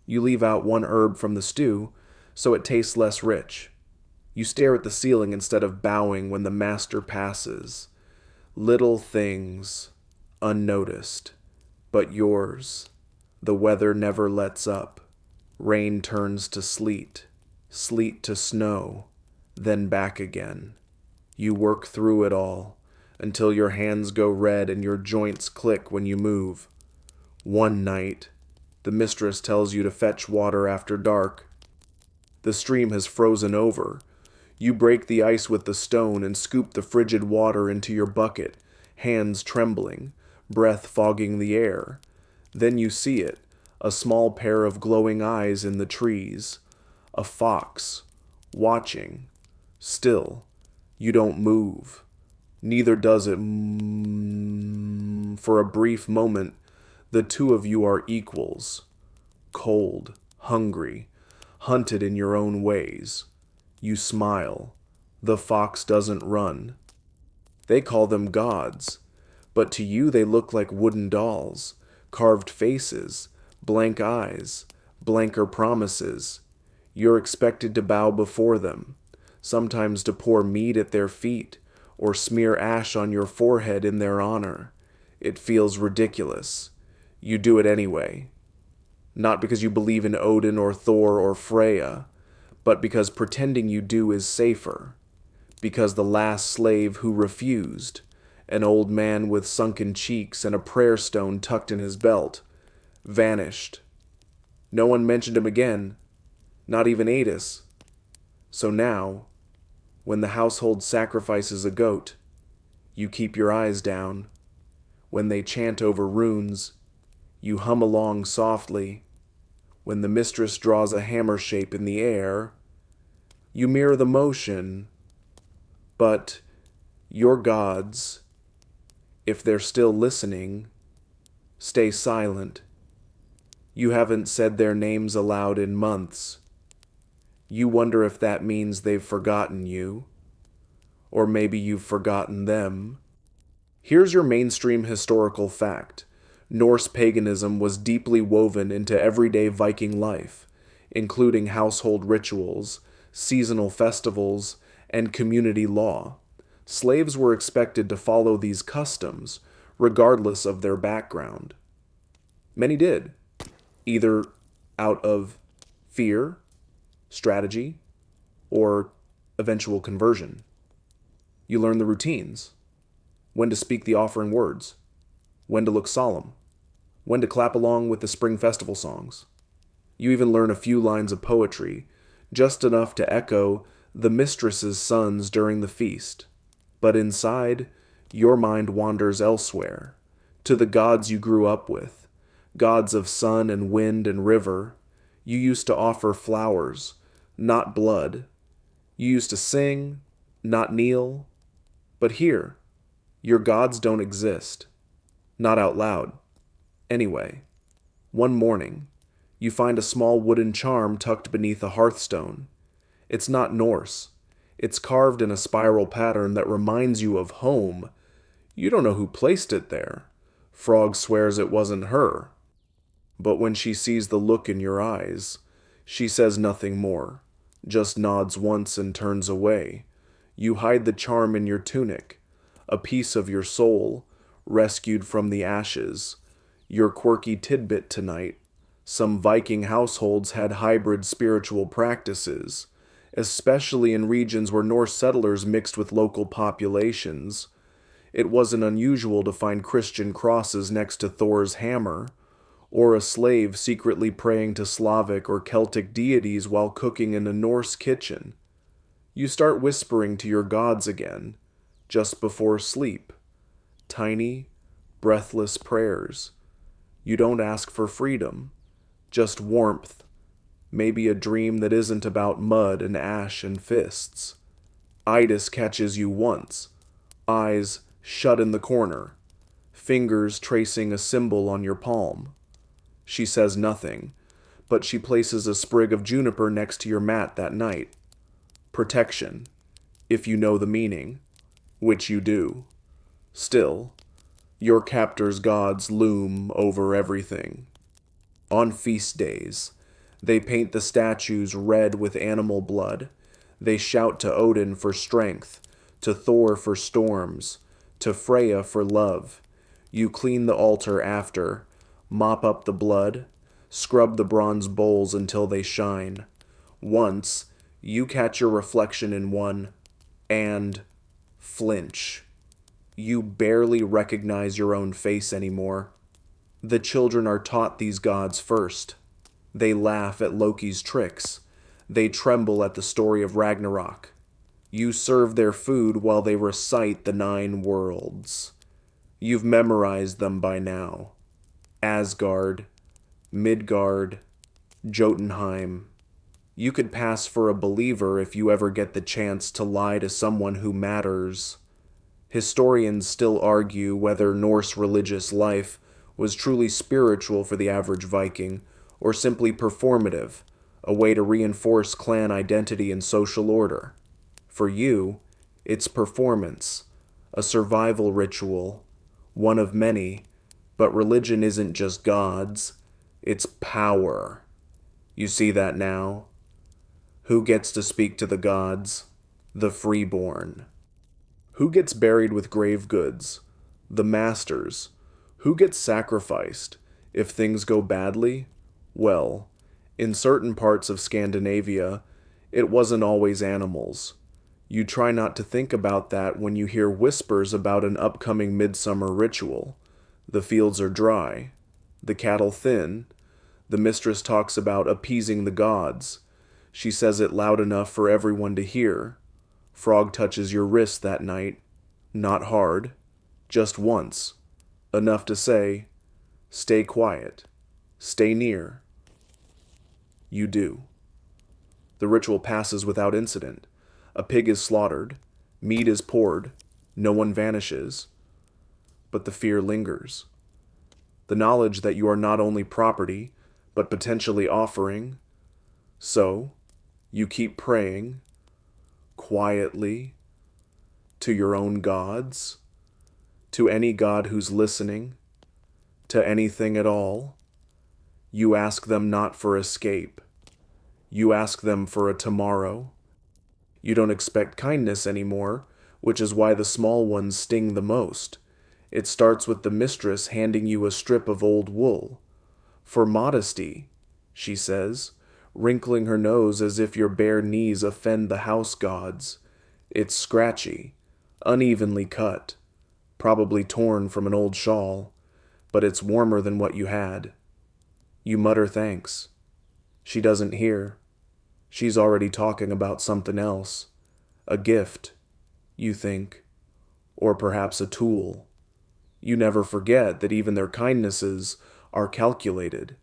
S1: You leave out one herb from the stew so it tastes less rich. You stare at the ceiling instead of bowing when the master passes. Little things, unnoticed, but yours. The weather never lets up. Rain turns to sleet, sleet to snow, then back again. You work through it all until your hands go red and your joints click when you move. One night, the mistress tells you to fetch water after dark. The stream has frozen over. You break the ice with the stone and scoop the frigid water into your bucket, hands trembling, breath fogging the air. Then you see it, a small pair of glowing eyes in the trees. A fox, watching. Still, you don't move. Neither does it. For a brief moment, the two of you are equals. Cold, hungry, hunted in your own ways. You smile. The fox doesn't run. They call them gods, but to you they look like wooden dolls, carved faces, blank eyes, blanker promises. You're expected to bow before them, sometimes to pour mead at their feet, or smear ash on your forehead in their honor. It feels ridiculous. You do it anyway. Not because you believe in Odin or Thor or Freya, but because pretending you do is safer. Because the last slave who refused, an old man with sunken cheeks and a prayer stone tucked in his belt, vanished. No one mentioned him again, not even Adis. So now, when the household sacrifices a goat, you keep your eyes down. When they chant over runes, You hum along softly. When the mistress draws a hammer shape in the air, you mirror the motion, but your gods, if they're still listening, stay silent. You haven't said their names aloud in months. You wonder if that means they've forgotten you, or maybe you've forgotten them. Here's your mainstream historical fact. Norse paganism was deeply woven into everyday Viking life, including household rituals, seasonal festivals, and community law. Slaves were expected to follow these customs, regardless of their background. Many did, either out of fear, strategy, or eventual conversion. You learn the routines: when to speak the offering words, when to look solemn, when to clap along with the spring festival songs. You even learn a few lines of poetry, just enough to echo the mistress's sons during the feast. But inside, your mind wanders elsewhere, to the gods you grew up with, gods of sun and wind and river. You used to offer flowers, not blood. You used to sing, not kneel. But here, your gods don't exist. Not out loud. Anyway, one morning, you find a small wooden charm tucked beneath a hearthstone. It's not Norse. It's carved in a spiral pattern that reminds you of home. You don't know who placed it there. Frog swears it wasn't her. But when she sees the look in your eyes, she says nothing more, just nods once and turns away. You hide the charm in your tunic, a piece of your soul, rescued from the ashes. Your quirky tidbit tonight: some Viking households had hybrid spiritual practices, especially in regions where Norse settlers mixed with local populations. It wasn't unusual to find Christian crosses next to Thor's hammer, or a slave secretly praying to Slavic or Celtic deities while cooking in a Norse kitchen. You start whispering to your gods again, just before sleep. Tiny, breathless prayers. You don't ask for freedom, just warmth, maybe a dream that isn't about mud and ash and fists. Itis catches you once, eyes shut in the corner, fingers tracing a symbol on your palm. She says nothing, but she places a sprig of juniper next to your mat that night. Protection, if you know the meaning, which you do. Still, your captor's gods loom over everything. On feast days, they paint the statues red with animal blood. They shout to Odin for strength, to Thor for storms, to Freya for love. You clean the altar after, mop up the blood, scrub the bronze bowls until they shine. Once, you catch your reflection in one, and flinch. You barely recognize your own face anymore. The children are taught these gods first. They laugh at Loki's tricks. They tremble at the story of Ragnarok. You serve their food while they recite the 9 worlds. You've memorized them by now. Asgard, Midgard, Jotunheim. You could pass for a believer if you ever get the chance to lie to someone who matters. Historians still argue whether Norse religious life was truly spiritual for the average Viking, or simply performative, a way to reinforce clan identity and social order. For you, it's performance, a survival ritual, one of many, but religion isn't just gods, it's power. You see that now? Who gets to speak to the gods? The freeborn. Who gets buried with grave goods? The masters. Who gets sacrificed? If things go badly? Well, in certain parts of Scandinavia, it wasn't always animals. You try not to think about that when you hear whispers about an upcoming midsummer ritual. The fields are dry, the cattle thin. The mistress talks about appeasing the gods. She says it loud enough for everyone to hear. Frog touches your wrist that night. Not hard. Just once. Enough to say, Stay quiet. Stay near. You do. The ritual passes without incident. A pig is slaughtered. Mead is poured. No one vanishes. But the fear lingers. The knowledge that you are not only property, but potentially offering. So, you keep praying, quietly, to your own gods, to any god who's listening, to anything at all. You ask them not for escape. You ask them for a tomorrow. You don't expect kindness anymore, which is why the small ones sting the most. It starts with the mistress handing you a strip of old wool. For modesty, she says, wrinkling her nose as if your bare knees offend the house gods. It's scratchy, unevenly cut, probably torn from an old shawl, but it's warmer than what you had. You mutter thanks. She doesn't hear. She's already talking about something else. A gift, you think, or perhaps a tool. You never forget that even their kindnesses are calculated.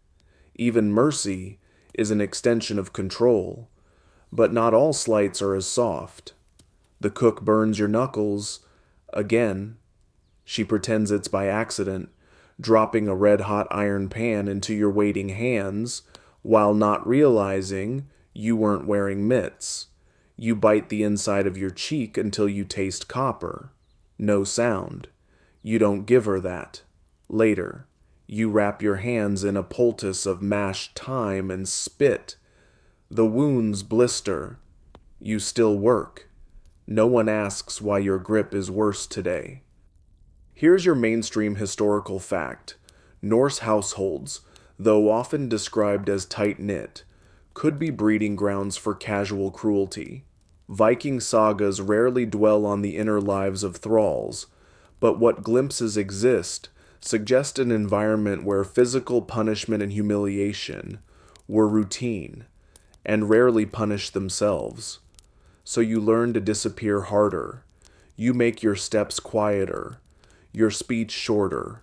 S1: Even mercy is an extension of control, but not all slights are as soft. The cook burns your knuckles. Again, she pretends it's by accident, dropping a red-hot iron pan into your waiting hands, while not realizing you weren't wearing mitts. You bite the inside of your cheek until you taste copper. No sound. You don't give her that. Later, you wrap your hands in a poultice of mashed thyme and spit. The wounds blister. You still work. No one asks why your grip is worse today. Here's your mainstream historical fact. Norse households, though often described as tight-knit, could be breeding grounds for casual cruelty. Viking sagas rarely dwell on the inner lives of thralls, but what glimpses exist suggest an environment where physical punishment and humiliation were routine and rarely punished themselves. So you learn to disappear harder. You make your steps quieter, your speech shorter.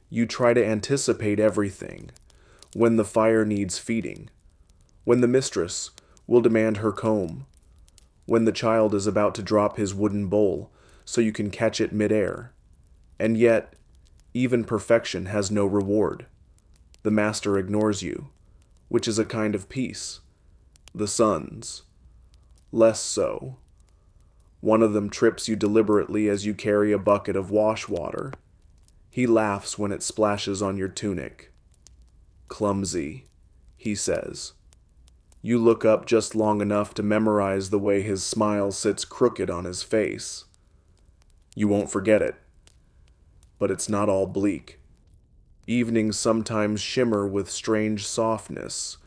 S1: You try to anticipate everything. When the fire needs feeding. When the mistress will demand her comb. When the child is about to drop his wooden bowl so you can catch it midair. And yet, even perfection has no reward. The master ignores you, which is a kind of peace. The sons, less so. One of them trips you deliberately as you carry a bucket of wash water. He laughs when it splashes on your tunic. Clumsy, he says. You look up just long enough to memorize the way his smile sits crooked on his face. You won't forget it. But it's not all bleak. Evenings sometimes shimmer with strange softness.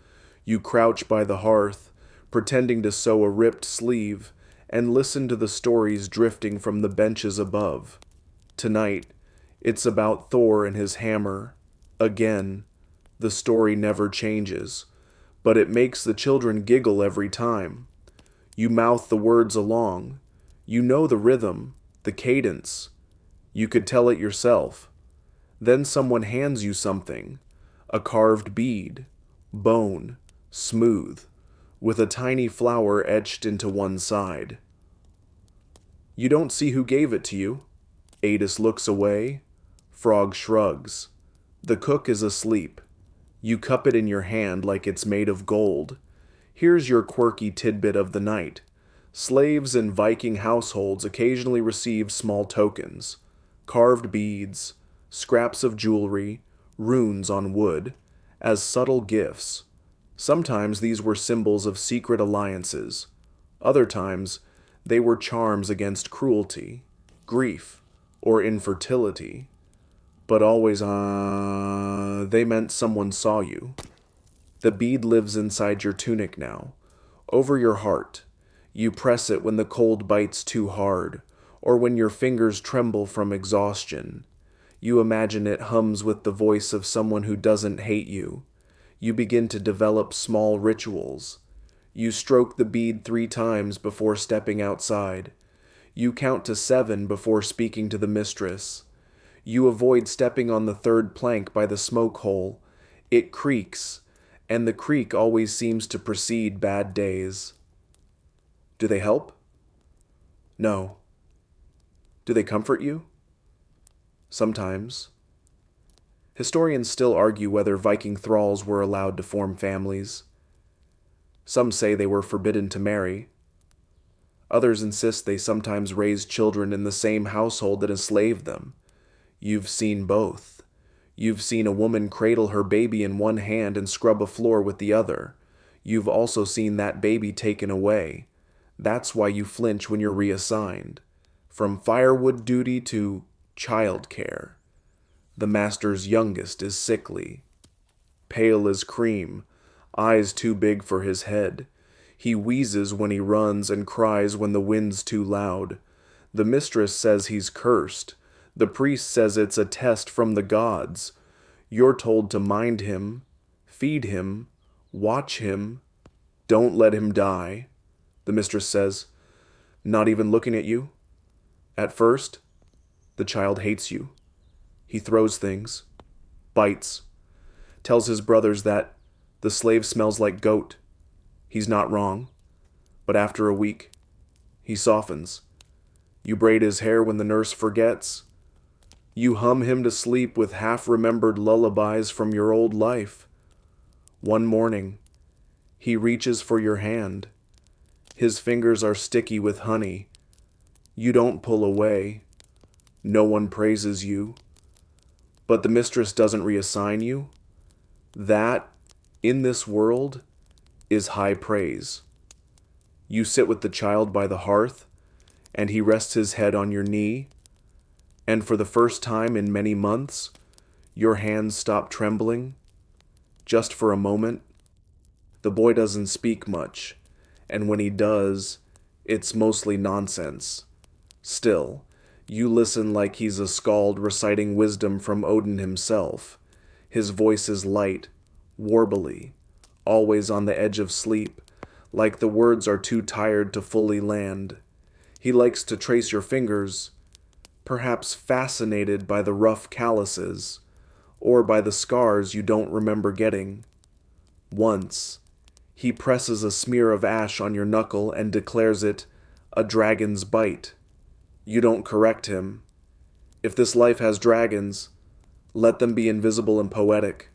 S1: You crouch by the hearth, pretending to sew a ripped sleeve, and listen to the stories drifting from the benches above. Tonight, it's about Thor and his hammer. Again, the story never changes, but it makes the children giggle every time. You mouth the words along. You know the rhythm, the cadence. You could tell it yourself. Then someone hands you something, a carved bead, bone, smooth, with a tiny flower etched into one side. You don't see who gave it to you. Adis looks away. Frog shrugs. The cook is asleep. You cup it in your hand like it's made of gold. Here's your quirky tidbit of the night. Slaves in Viking households occasionally receive small tokens. Carved beads, scraps of jewelry, runes on wood, as subtle gifts. Sometimes these were symbols of secret alliances. Other times, they were charms against cruelty, grief, or infertility. But always, they meant someone saw you. The bead lives inside your tunic now, over your heart. You press it when the cold bites too hard, or when your fingers tremble from exhaustion. You imagine it hums with the voice of someone who doesn't hate you. You begin to develop small rituals. You stroke the bead 3 times before stepping outside. You count to 7 before speaking to the mistress. You avoid stepping on the third plank by the smoke hole. It creaks, and the creak always seems to precede bad days. Do they help? No. Do they comfort you? Sometimes. Historians still argue whether Viking thralls were allowed to form families. Some say they were forbidden to marry. Others insist they sometimes raised children in the same household that enslaved them. You've seen both. You've seen a woman cradle her baby in one hand and scrub a floor with the other. You've also seen that baby taken away. That's why you flinch when you're reassigned. From firewood duty to child care. The master's youngest is sickly. Pale as cream, eyes too big for his head. He wheezes when he runs and cries when the wind's too loud. The mistress says he's cursed. The priest says it's a test from the gods. You're told to mind him, feed him, watch him. Don't let him die. The mistress says, not even looking at you? At first, the child hates you. He throws things, bites, tells his brothers that the slave smells like goat. He's not wrong, but after a week, he softens. You braid his hair when the nurse forgets. You hum him to sleep with half-remembered lullabies from your old life. One morning, he reaches for your hand. His fingers are sticky with honey. You don't pull away. No one praises you. But the mistress doesn't reassign you. That, in this world, is high praise. You sit with the child by the hearth, and he rests his head on your knee, and for the first time in many months, your hands stop trembling, just for a moment. The boy doesn't speak much, and when he does, it's mostly nonsense. Still, you listen like he's a skald reciting wisdom from Odin himself. His voice is light, warbly, always on the edge of sleep, like the words are too tired to fully land. He likes to trace your fingers, perhaps fascinated by the rough calluses, or by the scars you don't remember getting. Once, he presses a smear of ash on your knuckle and declares it a dragon's bite. You don't correct him. If this life has dragons, let them be invisible and poetic.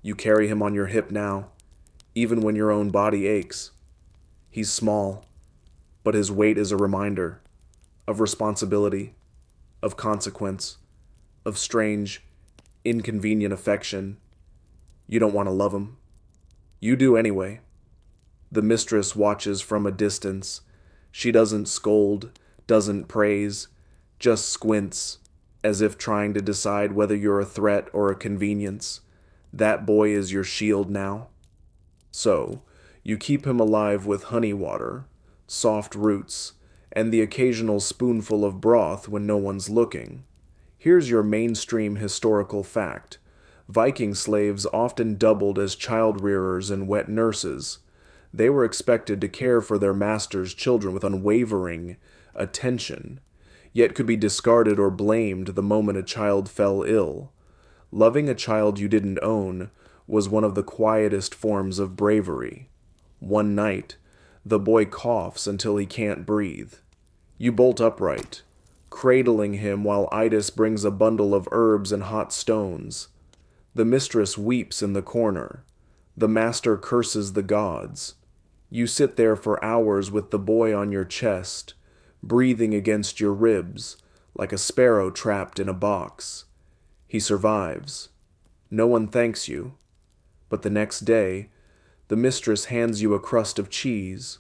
S1: You carry him on your hip now, even when your own body aches. He's small, but his weight is a reminder of responsibility, of consequence, of strange, inconvenient affection. You don't want to love him. You do anyway. The mistress watches from a distance. She doesn't scold, doesn't praise, just squints, as if trying to decide whether you're a threat or a convenience. That boy is your shield now. So, you keep him alive with honey water, soft roots, and the occasional spoonful of broth when no one's looking. Here's your mainstream historical fact. Viking slaves often doubled as child rearers and wet nurses. They were expected to care for their masters' children with unwavering attention, yet could be discarded or blamed the moment a child fell ill. Loving a child you didn't own was one of the quietest forms of bravery. One night, the boy coughs until he can't breathe. You bolt upright, cradling him while Idas brings a bundle of herbs and hot stones. The mistress weeps in the corner. The master curses the gods. You sit there for hours with the boy on your chest, breathing against your ribs, like a sparrow trapped in a box. He survives. No one thanks you. But the next day, the mistress hands you a crust of cheese,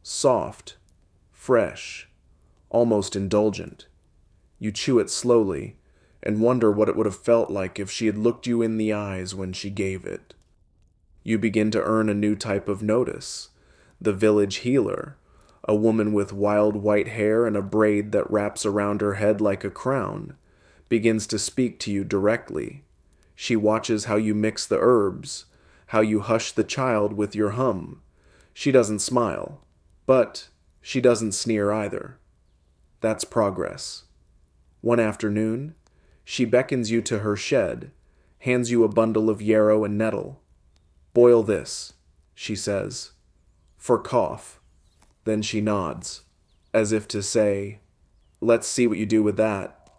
S1: soft, fresh, almost indulgent. You chew it slowly and wonder what it would have felt like if she had looked you in the eyes when she gave it. You begin to earn a new type of notice, the village healer, a woman with wild white hair and a braid that wraps around her head like a crown, begins to speak to you directly. She watches how you mix the herbs, how you hush the child with your hum. She doesn't smile, but she doesn't sneer either. That's progress. One afternoon, She beckons you to her shed, hands you a bundle of yarrow and nettle. Boil this, she says, for cough. Then she nods, as if to say, let's see what you do with that.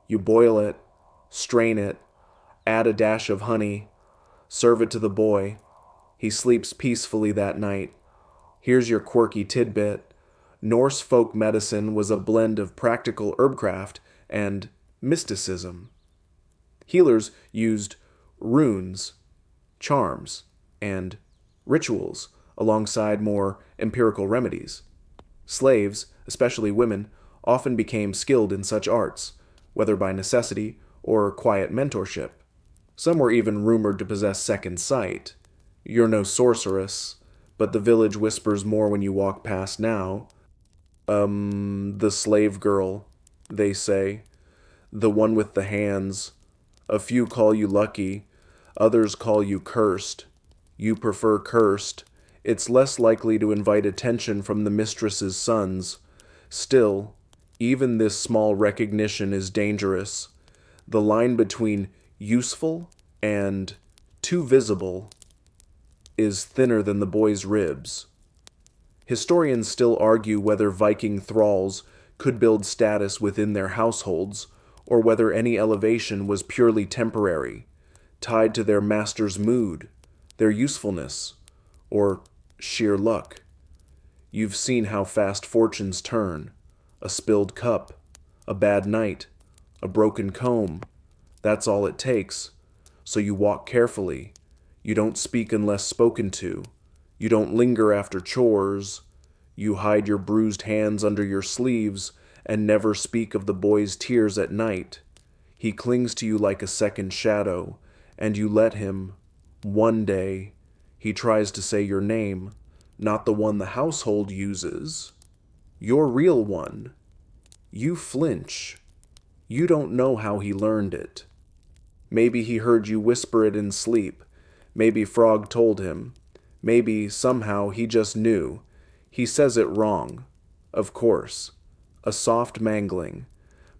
S1: You boil it, strain it, add a dash of honey, serve it to the boy. He sleeps peacefully that night. Here's your quirky tidbit. Norse folk medicine was a blend of practical herbcraft and mysticism. Healers used runes, charms, and rituals alongside more empirical remedies. Slaves, especially women, often became skilled in such arts, whether by necessity or quiet mentorship. Some were even rumored to possess second sight. You're no sorceress, but the village whispers more when you walk past now. The slave girl, they say. The one with the hands. A few call you lucky, others call you cursed. You prefer cursed. It's less likely to invite attention from the mistress's sons. Still, even this small recognition is dangerous. The line between useful and too visible is thinner than the boy's ribs. Historians still argue whether Viking thralls could build status within their households, or whether any elevation was purely temporary, tied to their master's mood, their usefulness, or sheer luck. You've seen how fast fortunes turn. A spilled cup, a bad night, a broken comb. That's all it takes. So you walk carefully. You don't speak unless spoken to. You don't linger after chores. You hide your bruised hands under your sleeves and never speak of the boy's tears at night. He clings to you like a second shadow, and you let him. One day, he tries to say your name, not the one the household uses. Your real one. You flinch. You don't know how he learned it. Maybe he heard you whisper it in sleep. Maybe Frog told him. Maybe, somehow, he just knew. He says it wrong. Of course. A soft mangling.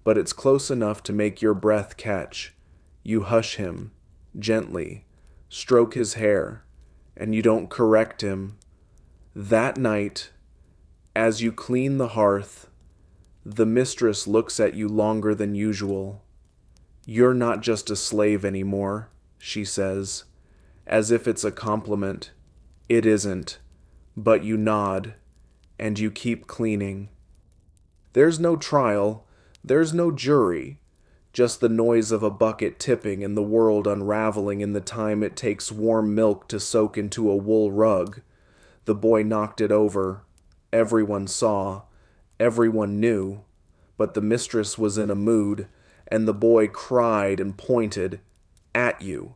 S1: But it's close enough to make your breath catch. You hush him, gently, stroke his hair, and you don't correct him. That night, as you clean the hearth, the mistress looks at you longer than usual. You're not just a slave anymore, she says, as if it's a compliment. It isn't, but you nod, and you keep cleaning. There's no trial, there's no jury, just the noise of a bucket tipping and the world unraveling in the time it takes warm milk to soak into a wool rug. The boy knocked it over. Everyone saw. Everyone knew. But the mistress was in a mood, and the boy cried and pointed at you.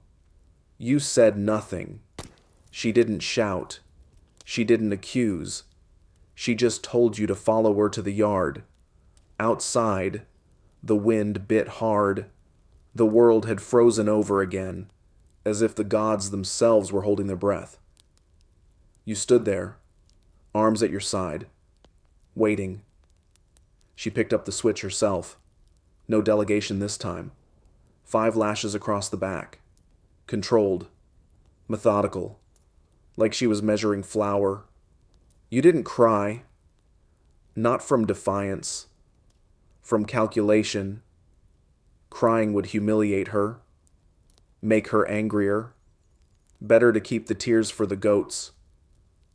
S1: You said nothing. She didn't shout. She didn't accuse. She just told you to follow her to the yard. Outside, the wind bit hard. The world had frozen over again, as if the gods themselves were holding their breath. You stood there, arms at your side, waiting. She picked up the switch herself. No delegation this time. 5 lashes across the back. Controlled. Methodical. Like she was measuring flour. You didn't cry. Not from defiance. From calculation. Crying would humiliate her. Make her angrier. Better to keep the tears for the goats,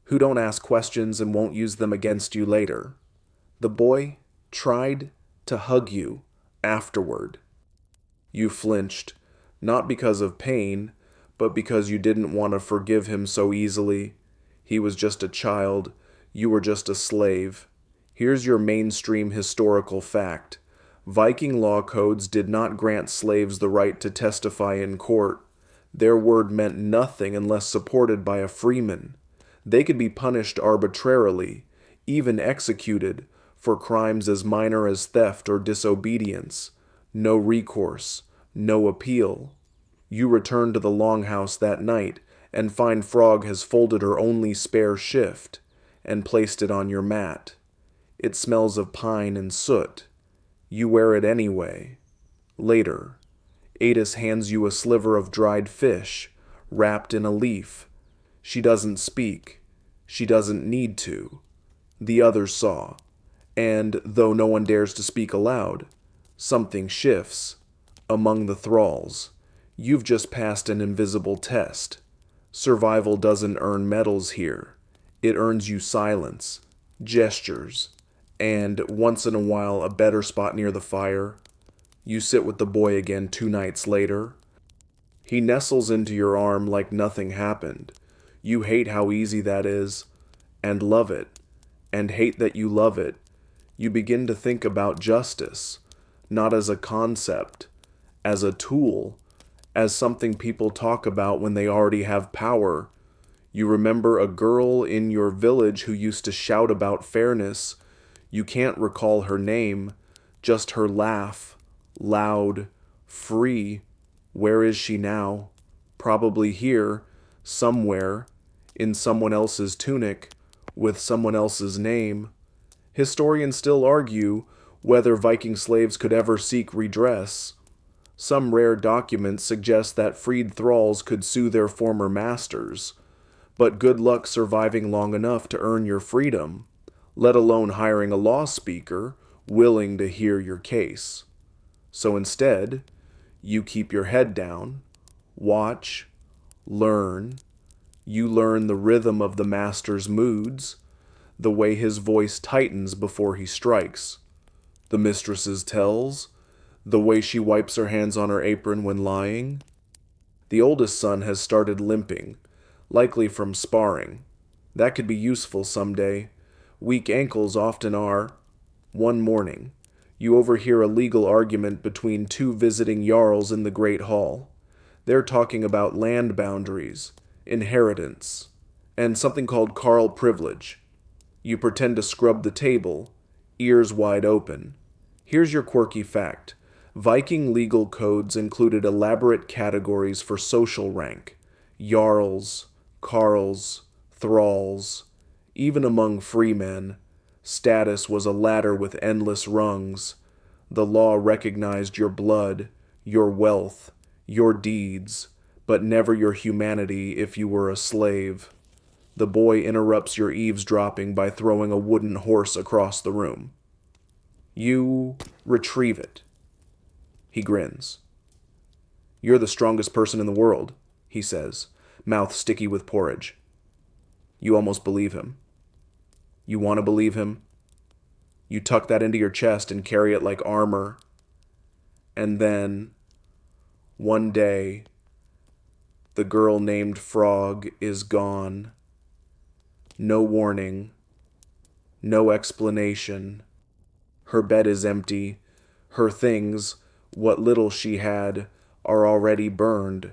S1: who don't ask questions and won't use them against you later. The boy tried to hug you afterward. You flinched, not because of pain, but because you didn't want to forgive him so easily. He was just a child. You were just a slave. Here's your mainstream historical fact. Viking law codes did not grant slaves the right to testify in court. Their word meant nothing unless supported by a freeman. They could be punished arbitrarily, even executed, for crimes as minor as theft or disobedience. No recourse, no appeal. You return to the longhouse that night and find Frog has folded her only spare shift and placed it on your mat. It smells of pine and soot. You wear it anyway. Later, Adis hands you a sliver of dried fish, wrapped in a leaf. She doesn't speak. She doesn't need to. The others saw, and, though no one dares to speak aloud, something shifts. Among the thralls, you've just passed an invisible test. Survival doesn't earn medals here. It earns you silence, gestures, and, once in a while, a better spot near the fire. You sit with the boy again 2 nights later. He nestles into your arm like nothing happened. You hate how easy that is, and love it, and hate that you love it. You begin to think about justice, not as a concept, as a tool, as something people talk about when they already have power. You remember a girl in your village who used to shout about fairness. You can't recall her name, just her laugh, loud, free. Where is she now? Probably here, somewhere, in someone else's tunic, with someone else's name. Historians still argue whether Viking slaves could ever seek redress. Some rare documents suggest that freed thralls could sue their former masters, but good luck surviving long enough to earn your freedom, let alone hiring a law speaker willing to hear your case. So instead, you keep your head down, watch, learn. You learn the rhythm of the master's moods, the way his voice tightens before he strikes, the mistress's tells, the way she wipes her hands on her apron when lying. The oldest son has started limping, likely from sparring. That could be useful someday. Weak ankles often are. One morning, you overhear a legal argument between 2 visiting jarls in the Great Hall. They're talking about land boundaries, inheritance, and something called Carl privilege. You pretend to scrub the table, ears wide open. Here's your quirky fact. Viking legal codes included elaborate categories for social rank. Jarls, carls, thralls. Even among free men, status was a ladder with endless rungs. The law recognized your blood, your wealth, your deeds, but never your humanity if you were a slave. The boy interrupts your eavesdropping by throwing a wooden horse across the room. You retrieve it. He grins. You're the strongest person in the world, he says, mouth sticky with porridge. You almost believe him. You want to believe him. You tuck that into your chest and carry it like armor. And then, one day, the girl named Frog is gone. No warning. No explanation. Her bed is empty. Her things, what little she had, are already burned.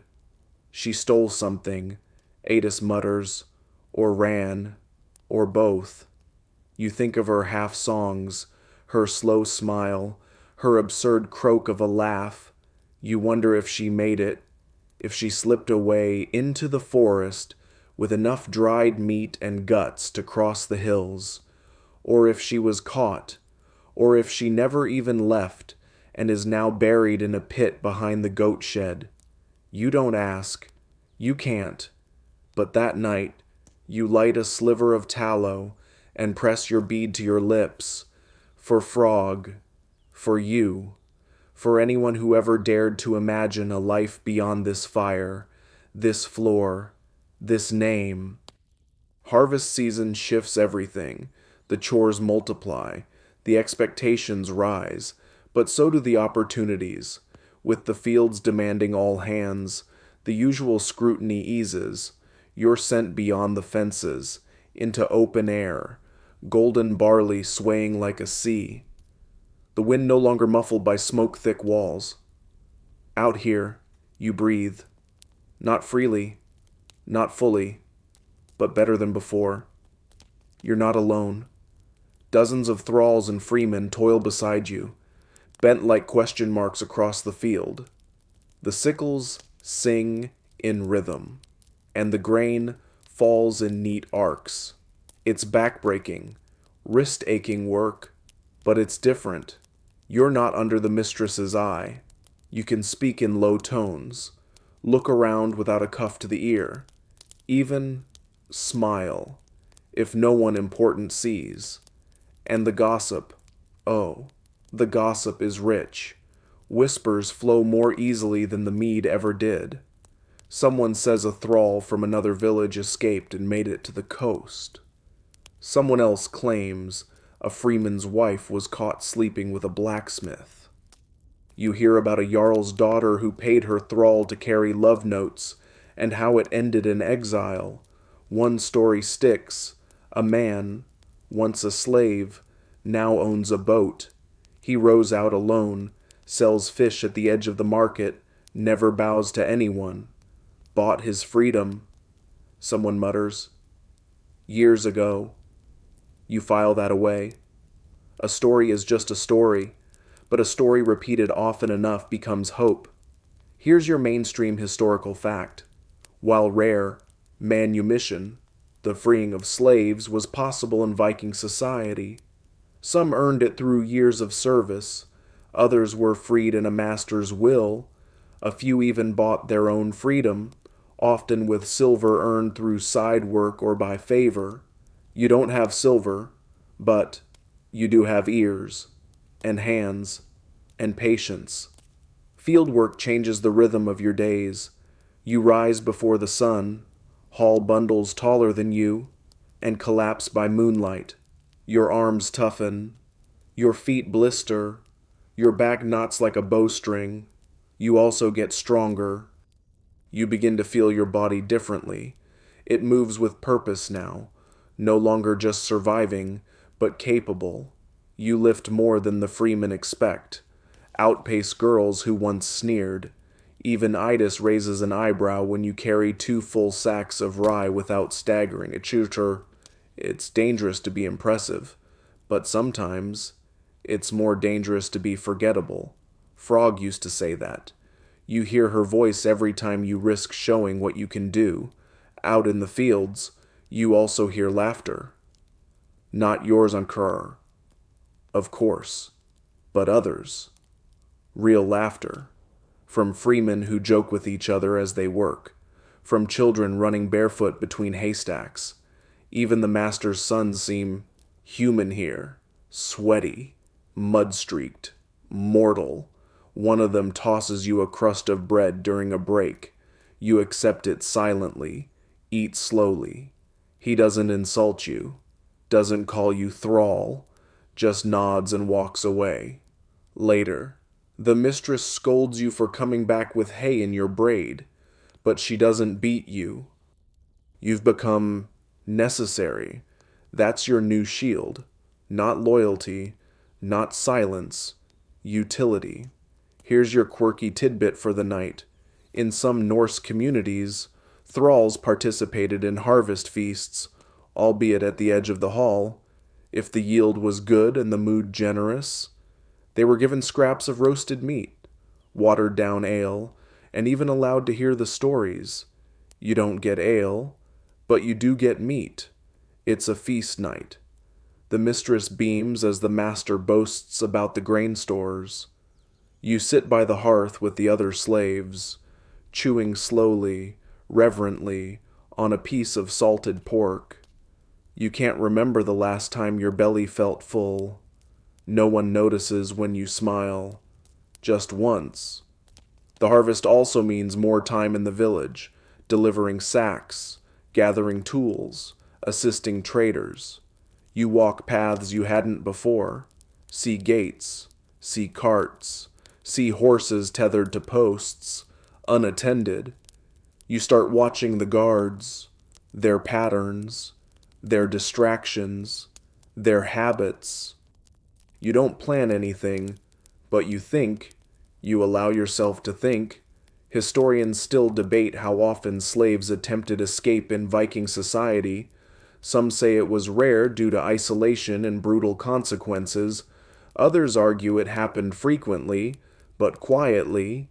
S1: She stole something, Adis mutters, or ran, or both. You think of her half-songs, her slow smile, her absurd croak of a laugh. You wonder if she made it, if she slipped away into the forest with enough dried meat and guts to cross the hills, or if she was caught, or if she never even left and is now buried in a pit behind the goat shed. You don't ask. You can't. But that night, you light a sliver of tallow and press your bead to your lips. For Frog. For you. For anyone who ever dared to imagine a life beyond this fire, this floor, this name. Harvest season shifts everything. The chores multiply. The expectations rise. But so do the opportunities. With the fields demanding all hands, the usual scrutiny eases. You're sent beyond the fences, into open air, golden barley swaying like a sea. The wind no longer muffled by smoke-thick walls. Out here, you breathe. Not freely, not fully, but better than before. You're not alone. Dozens of thralls and freemen toil beside you, bent like question marks across the field. The sickles sing in rhythm, and the grain falls in neat arcs. It's backbreaking, wrist-aching work, but it's different. You're not under the mistress's eye. You can speak in low tones, look around without a cuff to the ear, even smile if no one important sees. And the gossip, oh, the gossip is rich. Whispers flow more easily than the mead ever did. Someone says a thrall from another village escaped and made it to the coast. Someone else claims a freeman's wife was caught sleeping with a blacksmith. You hear about a jarl's daughter who paid her thrall to carry love notes and how it ended in exile. One story sticks. A man, once a slave, now owns a boat. He rows out alone, sells fish at the edge of the market, never bows to anyone. Bought his freedom, someone mutters. Years ago. You file that away. A story is just a story, but a story repeated often enough becomes hope. Here's your mainstream historical fact. While rare, manumission, the freeing of slaves, was possible in Viking society. Some earned it through years of service. Others were freed in a master's will. A few even bought their own freedom, often with silver earned through side work or by favor. You don't have silver, but you do have ears, and hands, and patience. Fieldwork changes the rhythm of your days. You rise before the sun, haul bundles taller than you, and collapse by moonlight. Your arms toughen, your feet blister, your back knots like a bowstring. You also get stronger. You begin to feel your body differently. It moves with purpose now, no longer just surviving, but capable. You lift more than the freemen expect. Outpace girls who once sneered. Even Idas raises an eyebrow when you carry 2 full sacks of rye without staggering. It's dangerous to be impressive, but sometimes it's more dangerous to be forgettable. Frog used to say that. You hear her voice every time you risk showing what you can do. Out in the fields, you also hear laughter. Not yours encore, of course, but others. Real laughter. From freemen who joke with each other as they work. From children running barefoot between haystacks. Even the master's sons seem human here. Sweaty, mud-streaked, mortal. One of them tosses you a crust of bread during a break. You accept it silently, eat slowly. He doesn't insult you, doesn't call you thrall, just nods and walks away. Later, the mistress scolds you for coming back with hay in your braid, but she doesn't beat you. You've become necessary. That's your new shield. Not loyalty, not silence, utility. Here's your quirky tidbit for the night. In some Norse communities, thralls participated in harvest feasts, albeit at the edge of the hall. If the yield was good and the mood generous, they were given scraps of roasted meat, watered down ale, and even allowed to hear the stories. You don't get ale, but you do get meat. It's a feast night. The mistress beams as the master boasts about the grain stores. You sit by the hearth with the other slaves, chewing slowly, reverently, on a piece of salted pork. You can't remember the last time your belly felt full. No one notices when you smile. Just once. The harvest also means more time in the village, delivering sacks, gathering tools, assisting traders. You walk paths you hadn't before, see gates, see carts, see horses tethered to posts, unattended. You start watching the guards, their patterns, their distractions, their habits. You don't plan anything, but you think. You allow yourself to think. Historians still debate how often slaves attempted escape in Viking society. Some say it was rare due to isolation and brutal consequences. Others argue it happened frequently, but quietly,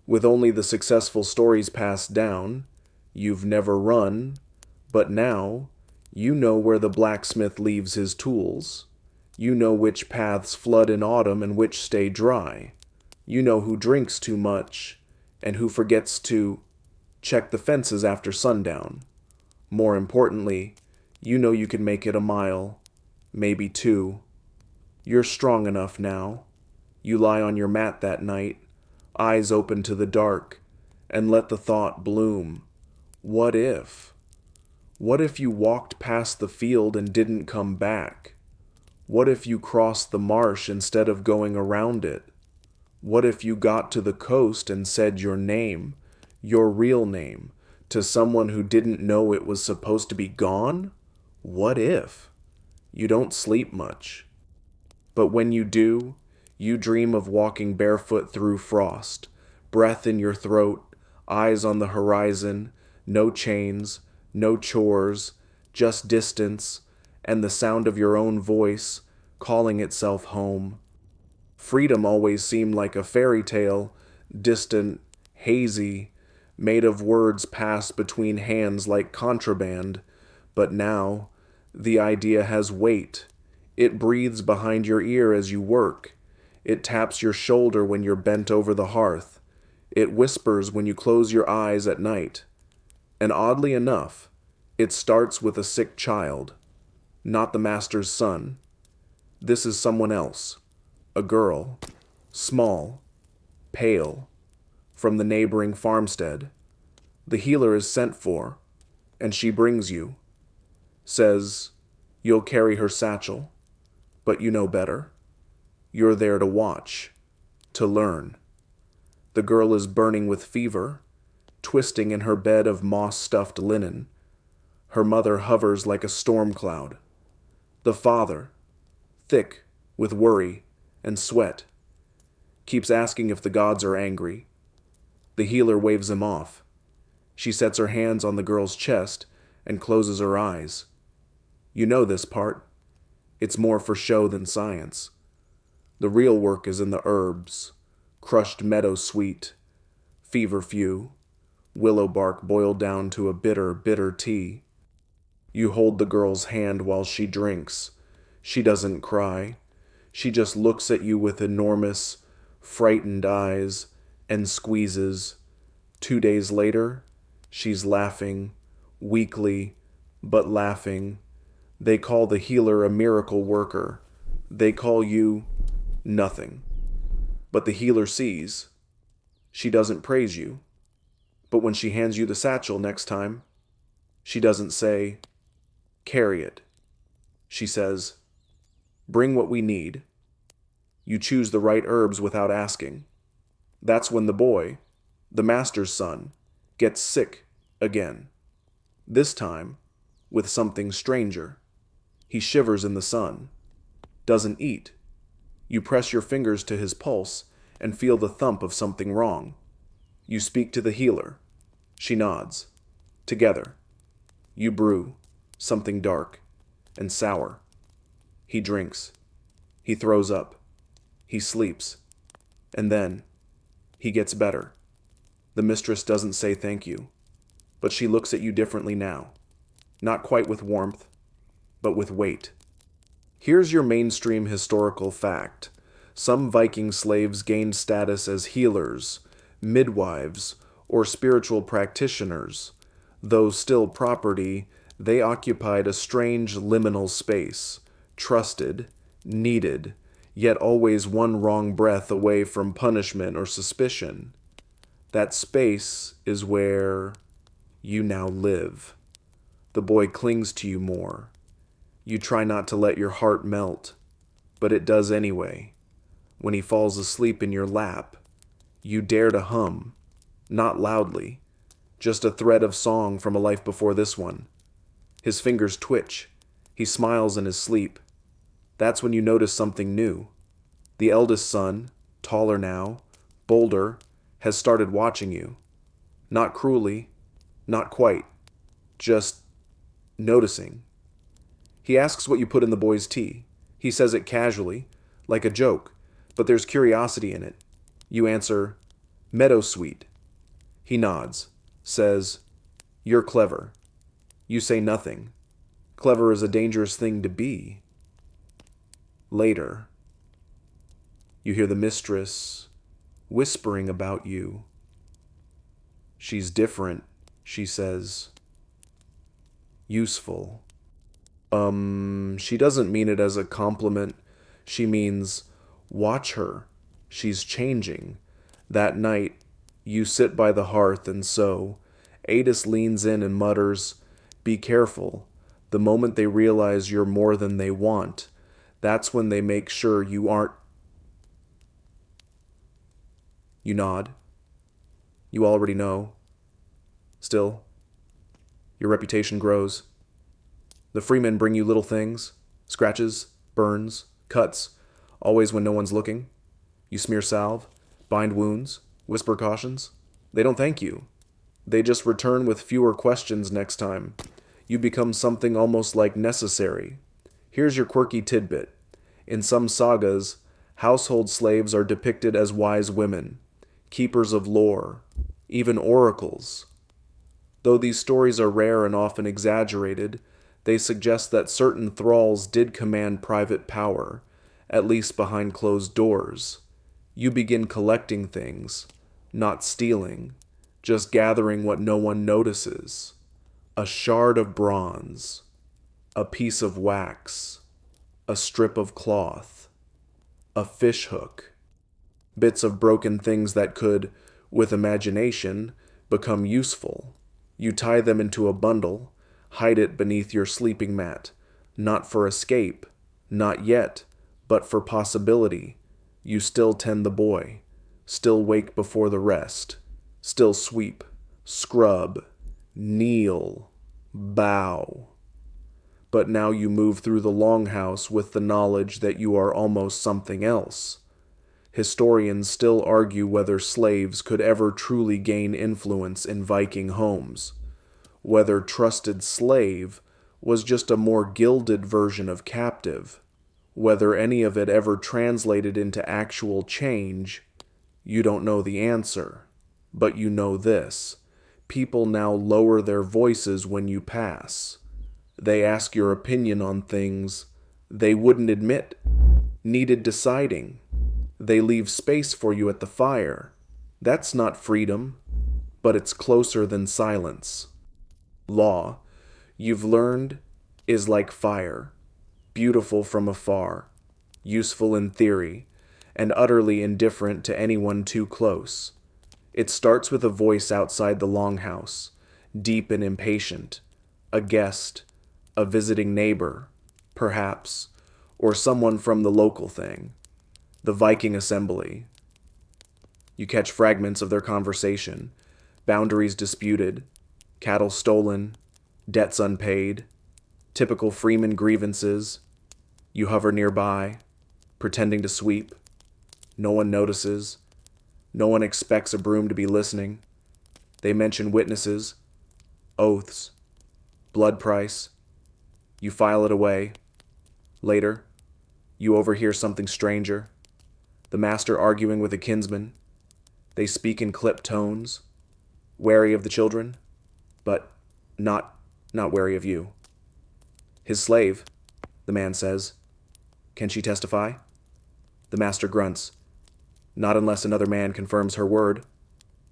S1: with only the successful stories passed down. You've never run, but now you know where the blacksmith leaves his tools. You know which paths flood in autumn and which stay dry. You know who drinks too much and who forgets to check the fences after sundown. More importantly, you know you can make it a mile, maybe two. You're strong enough now. You lie on your mat that night, eyes open to the dark, and let the thought bloom. What if? What if you walked past the field and didn't come back? What if you crossed the marsh instead of going around it? What if you got to the coast and said your name, your real name, to someone who didn't know it was supposed to be gone? What if? You don't sleep much. But when you do, you dream of walking barefoot through frost, breath in your throat, eyes on the horizon, no chains, no chores, just distance, and the sound of your own voice calling itself home. Freedom always seemed like a fairy tale, distant, hazy, made of words passed between hands like contraband, but now the idea has weight. It breathes behind your ear as you work. It taps your shoulder when you're bent over the hearth. It whispers when you close your eyes at night. And oddly enough, it starts with a sick child, not the master's son. This is someone else, a girl, small, pale, from the neighboring farmstead. The healer is sent for, and she brings you. Says, you'll carry her satchel, but you know better. You're there to watch, to learn. The girl is burning with fever, twisting in her bed of moss-stuffed linen. Her mother hovers like a storm cloud. The father, thick with worry and sweat, keeps asking if the gods are angry. The healer waves him off. She sets her hands on the girl's chest and closes her eyes. You know this part. It's more for show than science. The real work is in the herbs, crushed meadow sweet, feverfew, willow bark boiled down to a bitter, bitter tea. You hold the girl's hand while she drinks. She doesn't cry. She just looks at you with enormous, frightened eyes and squeezes. 2 days later, she's laughing, weakly, but laughing. They call the healer a miracle worker. They call you nothing. But the healer sees. She doesn't praise you. But when she hands you the satchel next time, she doesn't say, carry it. She says, bring what we need. You choose the right herbs without asking. That's when the boy, the master's son, gets sick again. This time, with something stranger. He shivers in the sun. Doesn't eat. You press your fingers to his pulse and feel the thump of something wrong. You speak to the healer. She nods. Together. You brew something dark and sour. He drinks. He throws up. He sleeps. And then, he gets better. The mistress doesn't say thank you, but she looks at you differently now. Not quite with warmth, but with weight. Here's your mainstream historical fact. Some Viking slaves gained status as healers, midwives, or spiritual practitioners. Though still property, they occupied a strange liminal space, trusted, needed, yet always one wrong breath away from punishment or suspicion. That space is where you now live. The boy clings to you more. You try not to let your heart melt, but it does anyway. When he falls asleep in your lap, you dare to hum, not loudly, just a thread of song from a life before this one. His fingers twitch. He smiles in his sleep. That's when you notice something new. The eldest son, taller now, bolder, has started watching you. Not cruelly, not quite, just noticing. He asks what you put in the boy's tea. He says it casually, like a joke, but there's curiosity in it. You answer, meadowsweet. He nods, says, you're clever. You say nothing. Clever is a dangerous thing to be. Later, you hear the mistress whispering about you. She's different, she says. Useful. She doesn't mean it as a compliment. She means, watch her. She's changing. That night, you sit by the hearth and sew. Adis leans in and mutters, be careful. The moment they realize you're more than they want, that's when they make sure you aren't. You nod. You already know. Still, your reputation grows. The freemen bring you little things, scratches, burns, cuts, always when no one's looking. You smear salve, bind wounds, whisper cautions. They don't thank you. They just return with fewer questions next time. You become something almost like necessary. Here's your quirky tidbit. In some sagas, household slaves are depicted as wise women, keepers of lore, even oracles. Though these stories are rare and often exaggerated, they suggest that certain thralls did command private power, at least behind closed doors. You begin collecting things, not stealing, just gathering what no one notices. A shard of bronze, a piece of wax, a strip of cloth, a fish hook, bits of broken things that could, with imagination, become useful. You tie them into a bundle, hide it beneath your sleeping mat, not for escape, not yet, but for possibility. You still tend the boy, still wake before the rest, still sweep, scrub, kneel, bow. But now you move through the longhouse with the knowledge that you are almost something else. Historians still argue whether slaves could ever truly gain influence in Viking homes, whether trusted slave was just a more gilded version of captive, whether any of it ever translated into actual change. You don't know the answer, but you know this. People now lower their voices when you pass. They ask your opinion on things they wouldn't admit needed deciding. They leave space for you at the fire. That's not freedom, but it's closer than silence. Law, you've learned, is like fire, beautiful from afar, useful in theory, and utterly indifferent to anyone too close. It starts with a voice outside the longhouse, deep and impatient, a guest, a visiting neighbor, perhaps, or someone from the local thing. The Viking assembly. You catch fragments of their conversation, boundaries disputed, cattle stolen, debts unpaid, typical freeman grievances. You hover nearby, pretending to sweep. No one notices. No one expects a broom to be listening. They mention witnesses, oaths, blood price. You file it away. Later, you overhear something stranger. The master arguing with a kinsman. They speak in clipped tones, wary of the children, but not wary of you. His slave, the man says. Can she testify? The master grunts. Not unless another man confirms her word.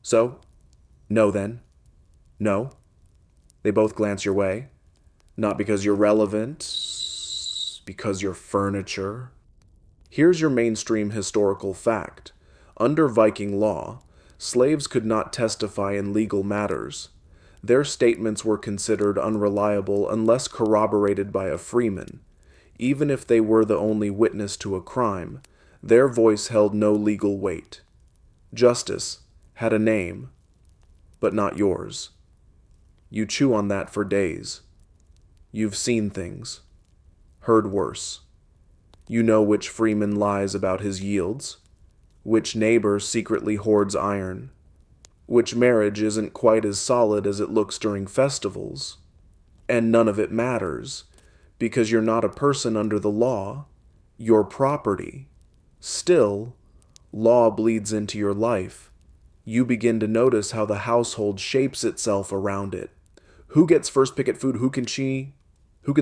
S1: So? No, then. No. They both glance your way. Not because you're relevant, because you're furniture. Here's your mainstream historical fact. Under Viking law, slaves could not testify in legal matters. Their statements were considered unreliable unless corroborated by a freeman. Even if they were the only witness to a crime, their voice held no legal weight. Justice had a name, but not yours. You chew on that for days. You've seen things, heard worse. You know which freeman lies about his yields, which neighbor secretly hoards iron, which marriage isn't quite as solid as it looks during festivals. And none of it matters, because you're not a person under the law, you're property. Still, law bleeds into your life. You begin to notice how the household shapes itself around it. Who gets first pick at food? Who can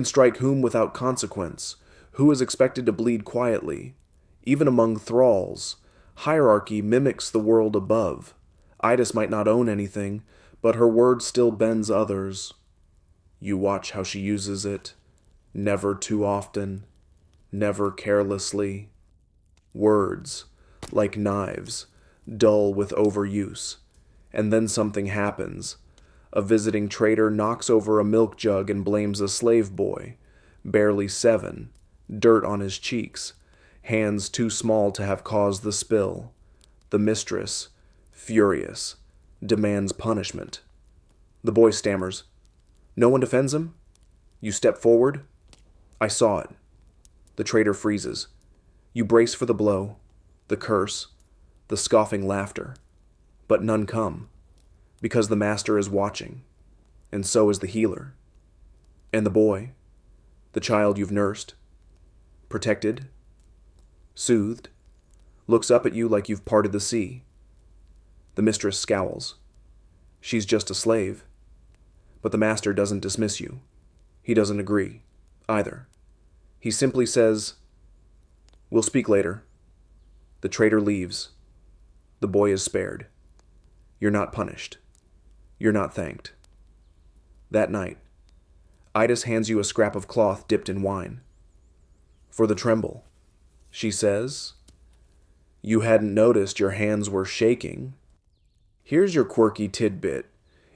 S1: strike whom without consequence? Who is expected to bleed quietly? Even among thralls, Hierarchy mimics the world above. Idas might not own anything, but her word still bends others. You watch how she uses it. Never too often. Never carelessly. Words, like knives, dull with overuse. And then something happens. A visiting trader knocks over a milk jug and blames a slave boy, barely 7, dirt on his cheeks, hands too small to have caused the spill. The mistress, furious, demands punishment. The boy stammers. No one defends him? You step forward? I saw it. The trader freezes. You brace for the blow, the curse, the scoffing laughter. But none come, because the master is watching, and so is the healer. And the boy, the child you've nursed, protected, soothed, looks up at you like you've parted the sea. The mistress scowls. She's just a slave. But the master doesn't dismiss you. He doesn't agree, either. He simply says, "We'll speak later." The trader leaves. The boy is spared. You're not punished. You're not thanked. That night, Idas hands you a scrap of cloth dipped in wine. For the tremble, she says. You hadn't noticed your hands were shaking. Here's your quirky tidbit.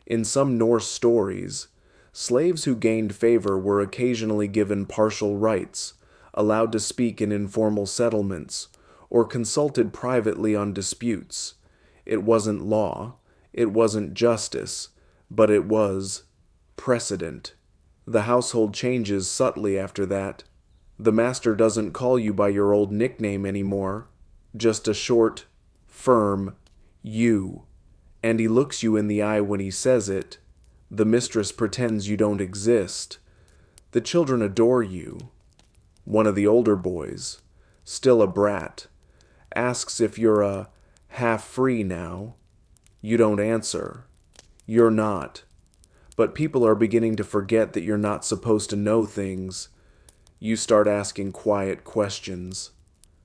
S1: In some Norse stories, slaves who gained favor were occasionally given partial rights, allowed to speak in informal settlements, or consulted privately on disputes. It wasn't law, it wasn't justice, but it was precedent. The household changes subtly after that. The master doesn't call you by your old nickname anymore, just a short, firm you. And he looks you in the eye when he says it. The mistress pretends you don't exist. The children adore you. One of the older boys, still a brat, asks if you're a half-free now. You don't answer. You're not. But people are beginning to forget that you're not supposed to know things. You start asking quiet questions.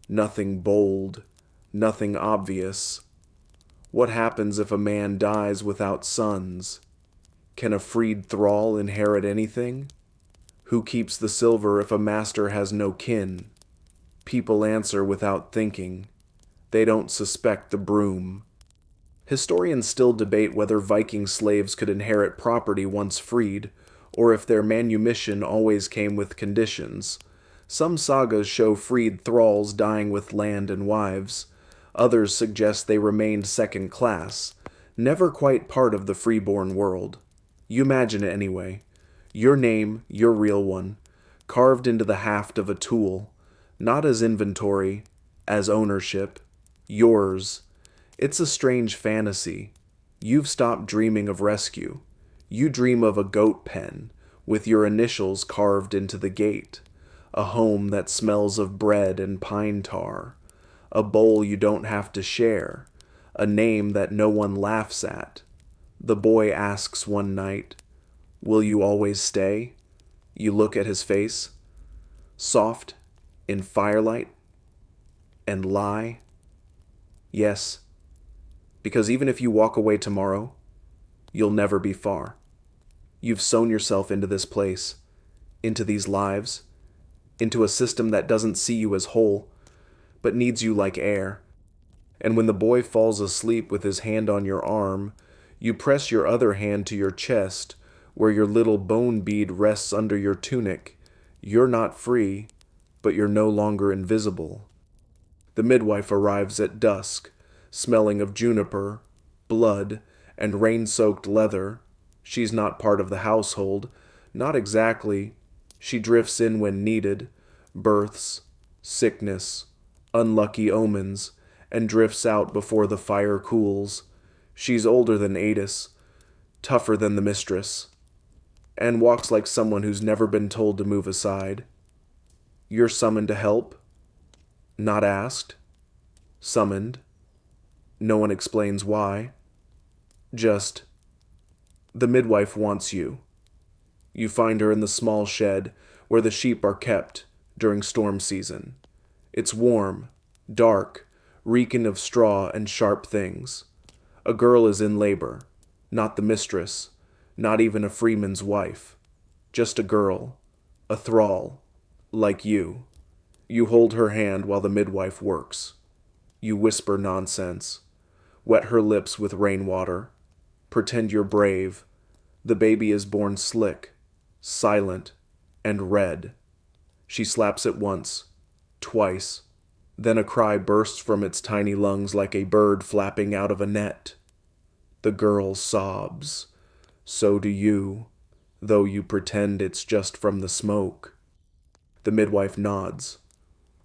S1: Nothing bold. Nothing obvious. What happens if a man dies without sons? Can a freed thrall inherit anything? Who keeps the silver if a master has no kin? People answer without thinking. They don't suspect the broom. Historians still debate whether Viking slaves could inherit property once freed, or if their manumission always came with conditions. Some sagas show freed thralls dying with land and wives. Others suggest they remained second class, never quite part of the freeborn world. You imagine it anyway. Your name, your real one, carved into the haft of a tool, not as inventory, as ownership. Yours. It's a strange fantasy. You've stopped dreaming of rescue. You dream of a goat pen, with your initials carved into the gate. A home that smells of bread and pine tar. A bowl you don't have to share, a name that no one laughs at. The boy asks one night, "Will you always stay?" You look at his face, soft, in firelight, and lie. Yes, because even if you walk away tomorrow, you'll never be far. You've sewn yourself into this place, into these lives, into a system that doesn't see you as whole, but needs you like air. And when the boy falls asleep with his hand on your arm, you press your other hand to your chest, where your little bone bead rests under your tunic. You're not free, but you're no longer invisible. The midwife arrives at dusk, smelling of juniper, blood, and rain-soaked leather. She's not part of the household, not exactly. She drifts in when needed, births, sickness, unlucky omens, and drifts out before the fire cools. She's older than Adis, tougher than the mistress, and walks like someone who's never been told to move aside. You're summoned to help, not asked, summoned. No one explains why. Just, the midwife wants you. You find her in the small shed where the sheep are kept during storm season. It's warm, dark, reeking of straw and sharp things. A girl is in labor, not the mistress, not even a freeman's wife. Just a girl, a thrall, like you. You hold her hand while the midwife works. You whisper nonsense. Wet her lips with rainwater. Pretend you're brave. The baby is born slick, silent, and red. She slaps it once, twice. Then a cry bursts from its tiny lungs like a bird flapping out of a net. The girl sobs. So do you, though you pretend it's just from the smoke. The midwife nods.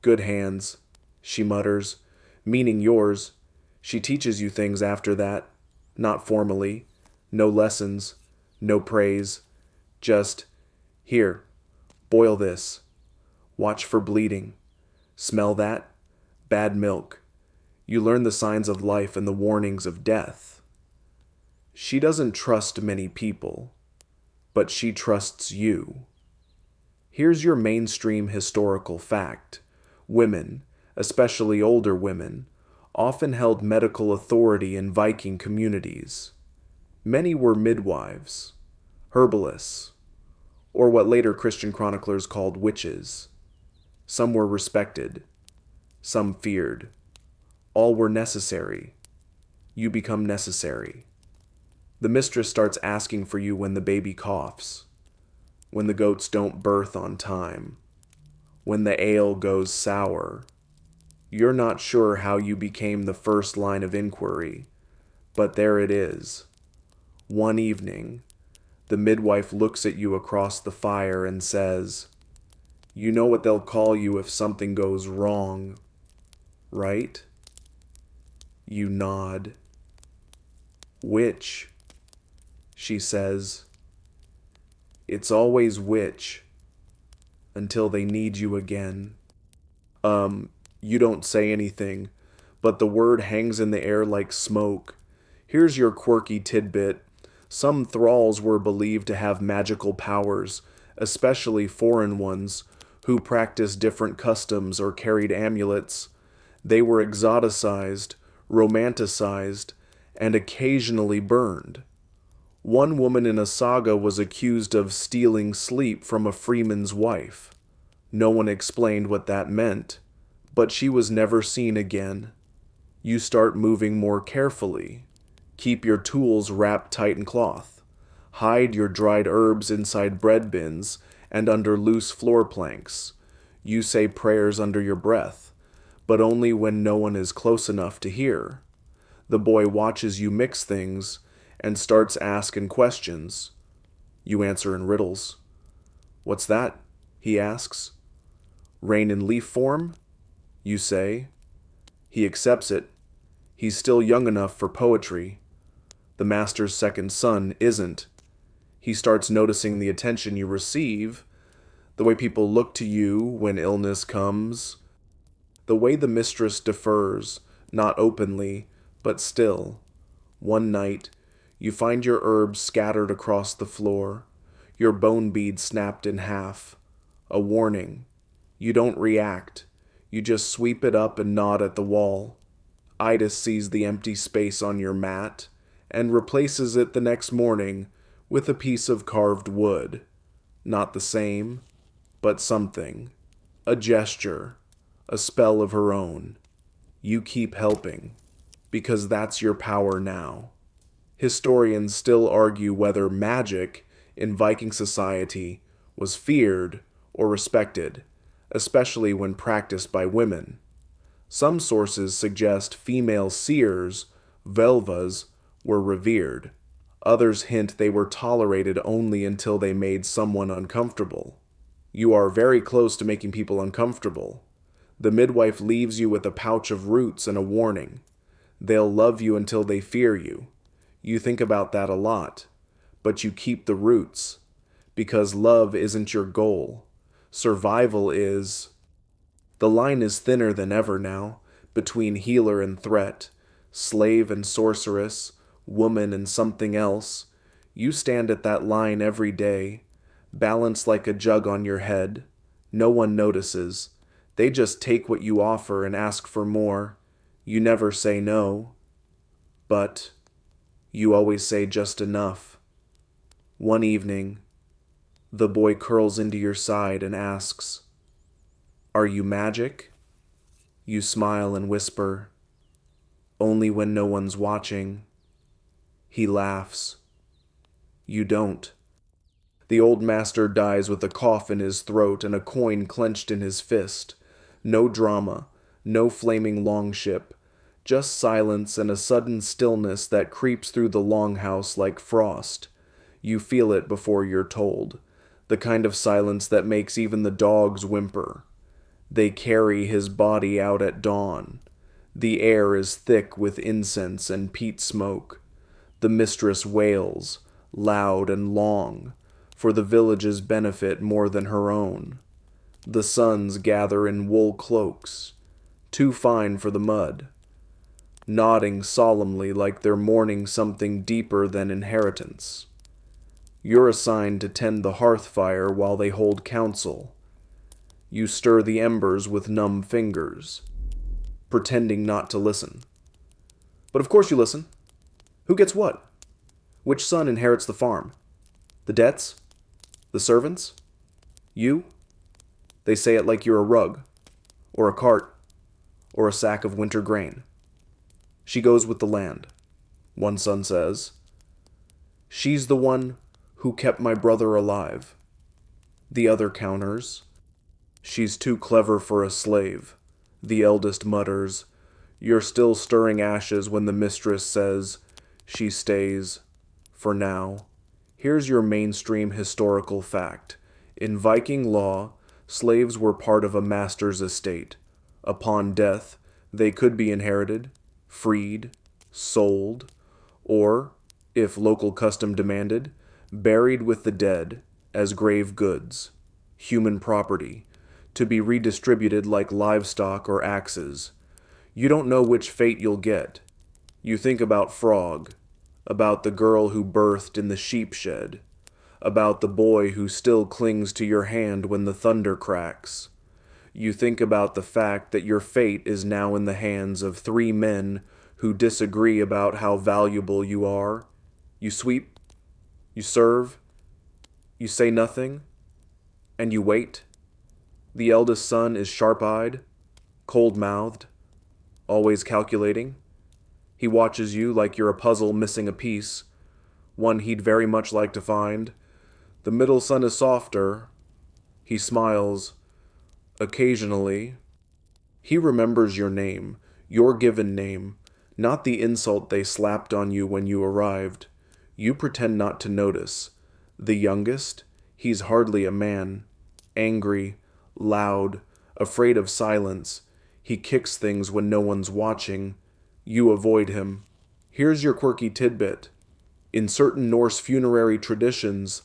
S1: Good hands, she mutters, meaning yours. She teaches you things after that, not formally, no lessons, no praise, just, here, boil this. Watch for bleeding. Smell that? Bad milk. You learn the signs of life and the warnings of death. She doesn't trust many people, but she trusts you. Here's your mainstream historical fact. Women, especially older women, often held medical authority in Viking communities. Many were midwives, herbalists, or what later Christian chroniclers called witches. Some were respected, some feared. All were necessary. You become necessary. The mistress starts asking for you when the baby coughs, when the goats don't birth on time, when the ale goes sour. You're not sure how you became the first line of inquiry, but there it is. One evening, the midwife looks at you across the fire and says, "You know what they'll call you if something goes wrong, right?" You nod. "Witch," she says. It's always witch, until they need you again. You don't say anything, but the word hangs in the air like smoke. Here's your quirky tidbit. Some thralls were believed to have magical powers, especially foreign ones, who practiced different customs or carried amulets. They were exoticized, romanticized, and occasionally burned. One woman in a saga was accused of stealing sleep from a freeman's wife. No one explained what that meant, but she was never seen again. You start moving more carefully. Keep your tools wrapped tight in cloth. Hide your dried herbs inside bread bins and under loose floor planks. You say prayers under your breath, but only when no one is close enough to hear. The boy watches you mix things and starts asking questions. You answer in riddles. "What's that?" he asks. "Rain in leaf form?" you say. He accepts it. He's still young enough for poetry. The master's second son isn't. He starts noticing the attention you receive, the way people look to you when illness comes, the way the mistress defers, not openly, but still. One night, you find your herbs scattered across the floor, your bone bead snapped in half. A warning. You don't react. You just sweep it up and nod at the wall. Ida sees the empty space on your mat and replaces it the next morning with a piece of carved wood. Not the same, but something. A gesture. A spell of her own. You keep helping, because that's your power now. Historians still argue whether magic in Viking society was feared or respected, especially when practiced by women. Some sources suggest female seers, velvas, were revered. Others hint they were tolerated only until they made someone uncomfortable. You are very close to making people uncomfortable. The midwife leaves you with a pouch of roots and a warning. They'll love you until they fear you. You think about that a lot, but you keep the roots, because love isn't your goal. Survival is. The line is thinner than ever now, between healer and threat, slave and sorceress, woman and something else. You stand at that line every day, balanced like a jug on your head. No one notices. They just take what you offer and ask for more. You never say no, but you always say just enough. One evening, the boy curls into your side and asks, "Are you magic?" You smile and whisper, "Only when no one's watching." He laughs. You don't. The old master dies with a cough in his throat and a coin clenched in his fist. No drama, no flaming longship, just silence and a sudden stillness that creeps through the longhouse like frost. You feel it before you're told, the kind of silence that makes even the dogs whimper. They carry his body out at dawn. The air is thick with incense and peat smoke. The mistress wails, loud and long, for the village's benefit more than her own. The sons gather in wool cloaks, too fine for the mud, nodding solemnly like they're mourning something deeper than inheritance. You're assigned to tend the hearth fire while they hold council. You stir the embers with numb fingers, pretending not to listen. But of course you listen. Who gets what? Which son inherits the farm? The debts? The servants? You? They say it like you're a rug, or a cart, or a sack of winter grain. She goes with the land, one son says. She's the one who kept my brother alive. The other counters. She's too clever for a slave. The eldest mutters. You're still stirring ashes when the mistress says she stays. For now. Here's your mainstream historical fact. In Viking law, slaves were part of a master's estate. Upon death, they could be inherited, freed, sold, or, if local custom demanded, buried with the dead as grave goods, human property, to be redistributed like livestock or axes. You don't know which fate you'll get. You think about Frog, about the girl who birthed in the sheep shed, about the boy who still clings to your hand when the thunder cracks. You think about the fact that your fate is now in the hands of 3 men who disagree about how valuable you are. You sweep, you serve, you say nothing, and you wait. The eldest son is sharp-eyed, cold-mouthed, always calculating. He watches you like you're a puzzle missing a piece, one he'd very much like to find. The middle son is softer. He smiles. Occasionally. He remembers your name, your given name, not the insult they slapped on you when you arrived. You pretend not to notice. The youngest, he's hardly a man. Angry, loud, afraid of silence. He kicks things when no one's watching. You avoid him. Here's your quirky tidbit. In certain Norse funerary traditions,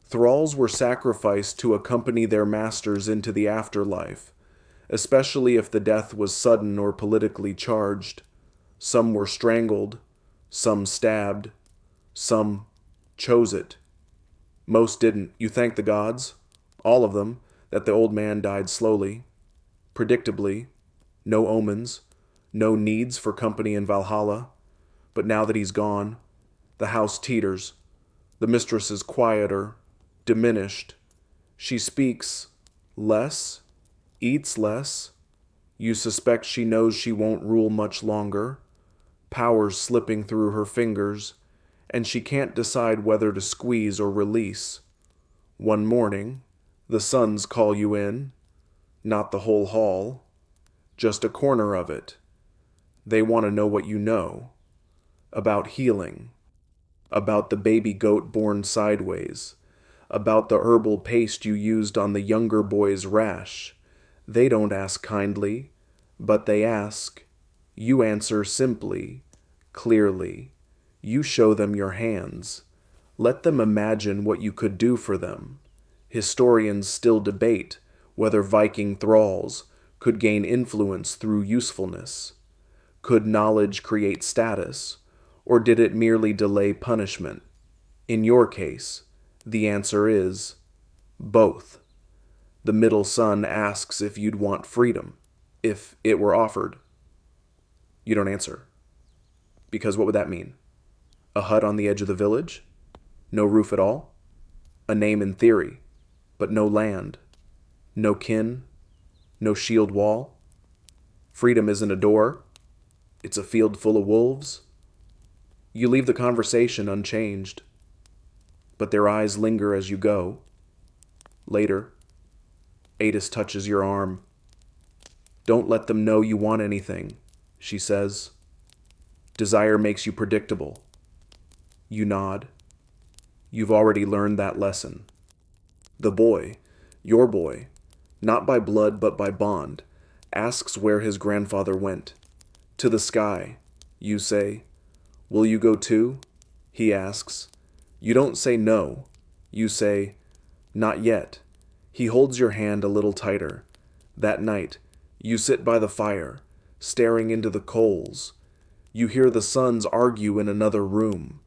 S1: thralls were sacrificed to accompany their masters into the afterlife, especially if the death was sudden or politically charged. Some were strangled, some stabbed, some chose it. Most didn't. You thank the gods, all of them, that the old man died slowly, predictably, no omens, no needs for company in Valhalla. But now that he's gone, the house teeters. The mistress is quieter, diminished. She speaks less, eats less. You suspect she knows she won't rule much longer. Power's slipping through her fingers, and she can't decide whether to squeeze or release. One morning, the sons call you in. Not the whole hall, just a corner of it. They want to know what you know. About healing. About the baby goat born sideways. About the herbal paste you used on the younger boy's rash. They don't ask kindly, but they ask. You answer simply, clearly. You show them your hands. Let them imagine what you could do for them. Historians still debate whether Viking thralls could gain influence through usefulness. Could knowledge create status, or did it merely delay punishment? In your case, the answer is both. The middle son asks if you'd want freedom, if it were offered. You don't answer. Because what would that mean? A hut on the edge of the village? No roof at all? A name in theory, but no land? No kin? No shield wall? Freedom isn't a door. It's a field full of wolves. You leave the conversation unchanged, but their eyes linger as you go. Later, Adis touches your arm. Don't let them know you want anything, she says. Desire makes you predictable. You nod. You've already learned that lesson. The boy, your boy, not by blood but by bond, asks where his grandfather went. To the sky, you say. Will you go too? He asks. You don't say no. You say, not yet. He holds your hand a little tighter. That night, you sit by the fire, staring into the coals. You hear the sons argue in another room.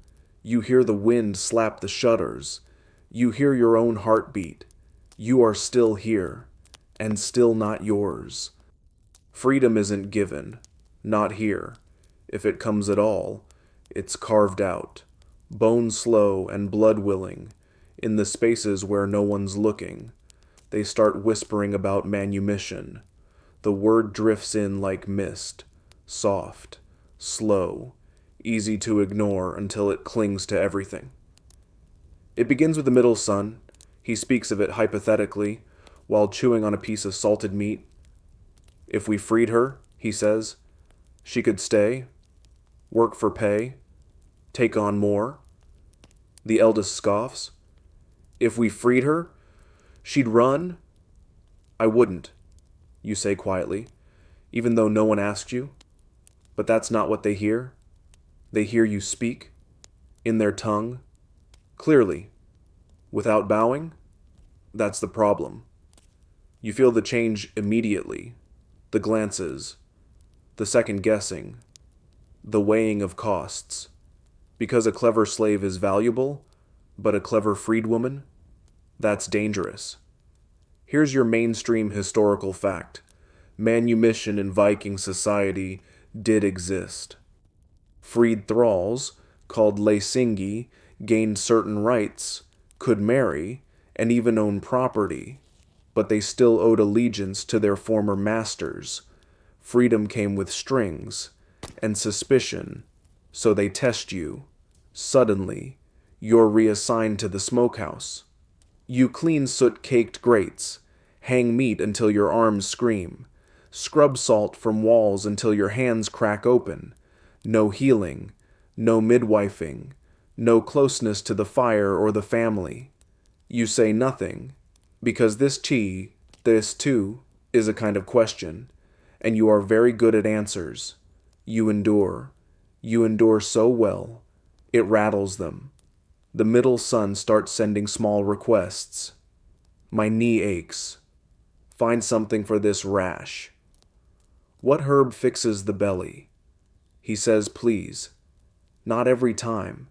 S1: You hear the wind slap the shutters. You hear your own heartbeat. You are still here, and still not yours. Freedom isn't given, not here. If it comes at all, it's carved out, bone slow and blood willing, in the spaces where no one's looking. They start whispering about manumission. The word drifts in like mist, soft, slow, easy to ignore until it clings to everything. It begins with the middle son. He speaks of it hypothetically, while chewing on a piece of salted meat. If we freed her, he says, she could stay, work for pay, take on more. The eldest scoffs. If we freed her, she'd run. I wouldn't, you say quietly, even though no one asked you. But that's not what they hear. They hear you speak, in their tongue, clearly, without bowing. That's the problem. You feel the change immediately, the glances, the second guessing, the weighing of costs. Because a clever slave is valuable, but a clever freedwoman, that's dangerous. Here's your mainstream historical fact. Manumission in Viking society did exist. Freed thralls, called leisingi, gained certain rights, could marry, and even own property, but they still owed allegiance to their former masters. Freedom came with strings and suspicion, so they test you. Suddenly, you're reassigned to the smokehouse. You clean soot-caked grates, hang meat until your arms scream, scrub salt from walls until your hands crack open. No healing, no midwifing, no closeness to the fire or the family. You say nothing, because this too, is a kind of question, and you are very good at answers. You endure. You endure so well, it rattles them. The middle son starts sending small requests. My knee aches. Find something for this rash. What herb fixes the belly? He says please. Not every time,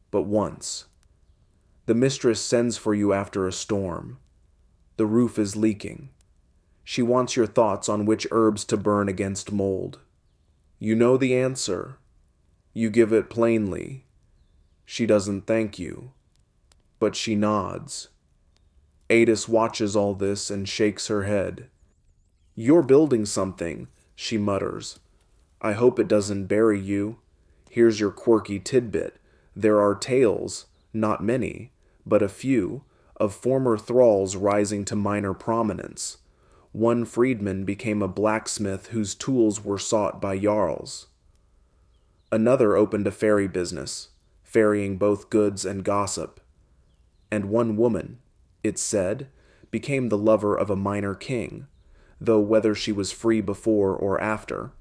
S1: but once. The mistress sends for you after a storm. The roof is leaking. She wants your thoughts on which herbs to burn against mold. You know the answer. You give it plainly. She doesn't thank you, but she nods. Adis watches all this and shakes her head. You're building something, she mutters. I hope it doesn't bury you. Here's your quirky tidbit. There are tales, not many, but a few, of former thralls rising to minor prominence. One freedman became a blacksmith whose tools were sought by jarls. Another opened a ferry business, ferrying both goods and gossip. And one woman, it's said, became the lover of a minor king, though whether she was free before or after,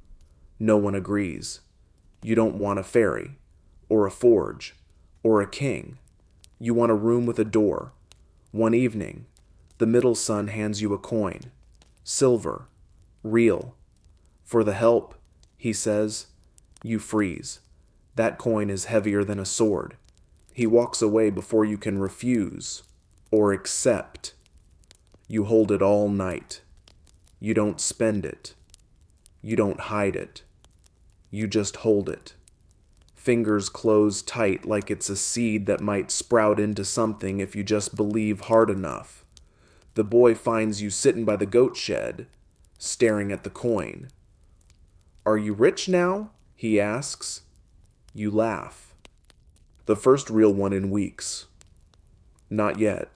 S1: no one agrees. You don't want a ferry, or a forge, or a king. You want a room with a door. One evening, the middle son hands you a coin. Silver. Real. For the help, he says. You freeze. That coin is heavier than a sword. He walks away before you can refuse or accept. You hold it all night. You don't spend it. You don't hide it. You just hold it. Fingers close tight like it's a seed that might sprout into something if you just believe hard enough. The boy finds you sitting by the goat shed, staring at the coin. "Are you rich now?" he asks. You laugh. "The first real one in weeks." "Not yet."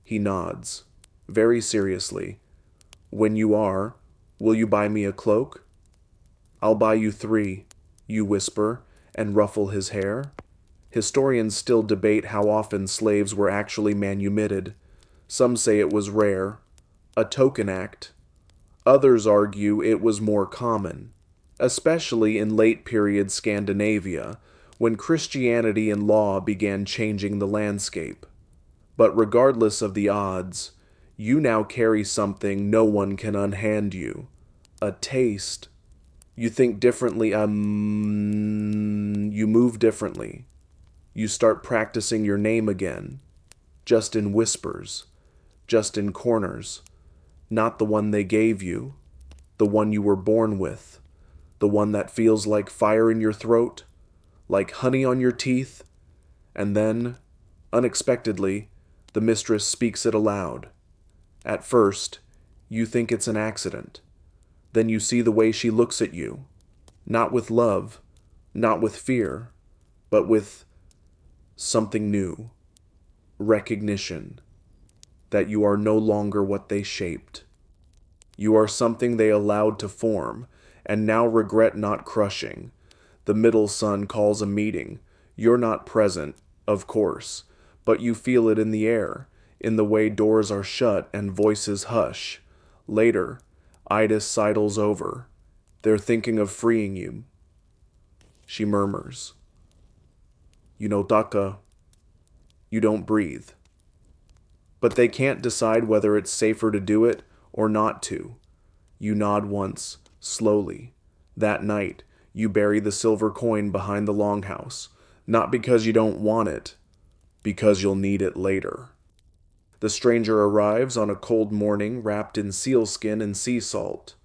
S1: He nods, very seriously. "When you are, will you buy me a cloak?" "I'll buy you 3, you whisper, and ruffle his hair. Historians still debate how often slaves were actually manumitted. Some say it was rare, a token act. Others argue it was more common, especially in late period Scandinavia, when Christianity and law began changing the landscape. But regardless of the odds, you now carry something no one can unhand you. A taste. You think differently, you move differently. You start practicing your name again, just in whispers, just in corners. Not the one they gave you, the one you were born with, the one that feels like fire in your throat, like honey on your teeth, and then, unexpectedly, the mistress speaks it aloud. At first, you think it's an accident. Then you see the way she looks at you, not with love, not with fear, but with something new, recognition, that you are no longer what they shaped. You are something they allowed to form, and now regret not crushing. The middle son calls a meeting. You're not present, of course, but you feel it in the air, in the way doors are shut and voices hush. Later, Ida sidles over. They're thinking of freeing you. She murmurs. You know, Daka, you don't breathe. But they can't decide whether it's safer to do it or not to. You nod once, slowly. That night, you bury the silver coin behind the longhouse, not because you don't want it, because you'll need it later. The stranger arrives on a cold morning wrapped in sealskin and sea salt.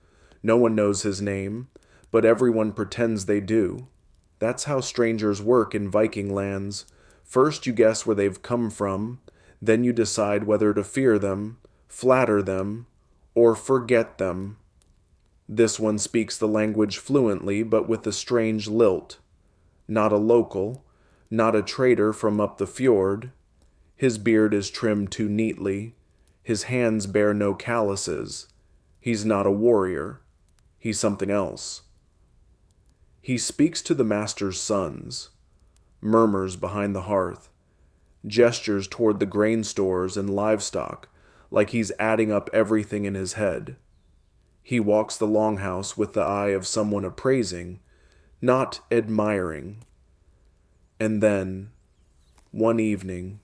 S1: No one knows his name, but everyone pretends they do. That's how strangers work in Viking lands. First you guess where they've come from, then you decide whether to fear them, flatter them, or forget them. This one speaks the language fluently, but with a strange lilt. Not a local, not a trader from up the fjord. His beard is trimmed too neatly. His hands bear no calluses. He's not a warrior. He's something else. He speaks to the master's sons, murmurs behind the hearth, gestures toward the grain stores and livestock, like he's adding up everything in his head. He walks the longhouse with the eye of someone appraising, not admiring. And then, one evening,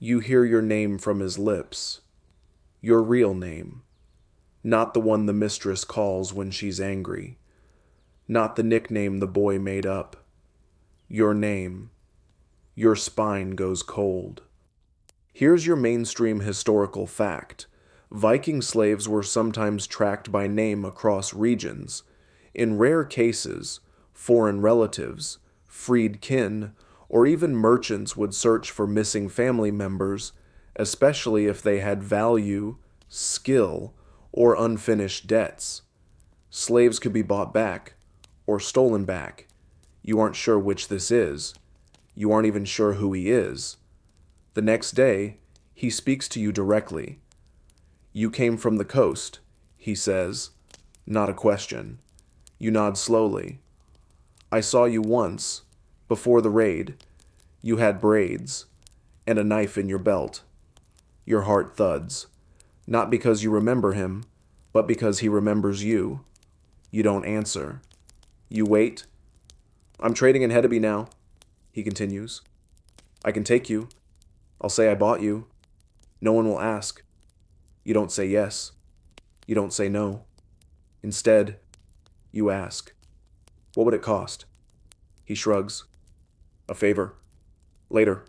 S1: you hear your name from his lips. Your real name. Not the one the mistress calls when she's angry. Not the nickname the boy made up. Your name. Your spine goes cold. Here's your mainstream historical fact. Viking slaves were sometimes tracked by name across regions. In rare cases, foreign relatives, freed kin, or even merchants would search for missing family members, especially if they had value, skill, or unfinished debts. Slaves could be bought back, or stolen back. You aren't sure which this is. You aren't even sure who he is. The next day, he speaks to you directly. You came from the coast, he says, not a question. You nod slowly. I saw you once, before the raid. You had braids, and a knife in your belt. Your heart thuds, not because you remember him, but because he remembers you. You don't answer. You wait. I'm trading in Hedeby now, he continues. I can take you. I'll say I bought you. No one will ask. You don't say yes. You don't say no. Instead, you ask, what would it cost? He shrugs. A favor. Later.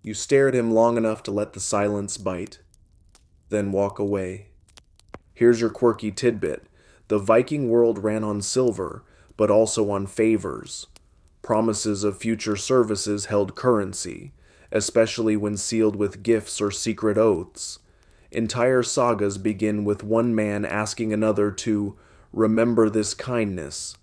S1: You stare at him long enough to let the silence bite, then walk away. Here's your quirky tidbit. The Viking world ran on silver, but also on favors. Promises of future services held currency, especially when sealed with gifts or secret oaths. Entire sagas begin with one man asking another to remember this kindness.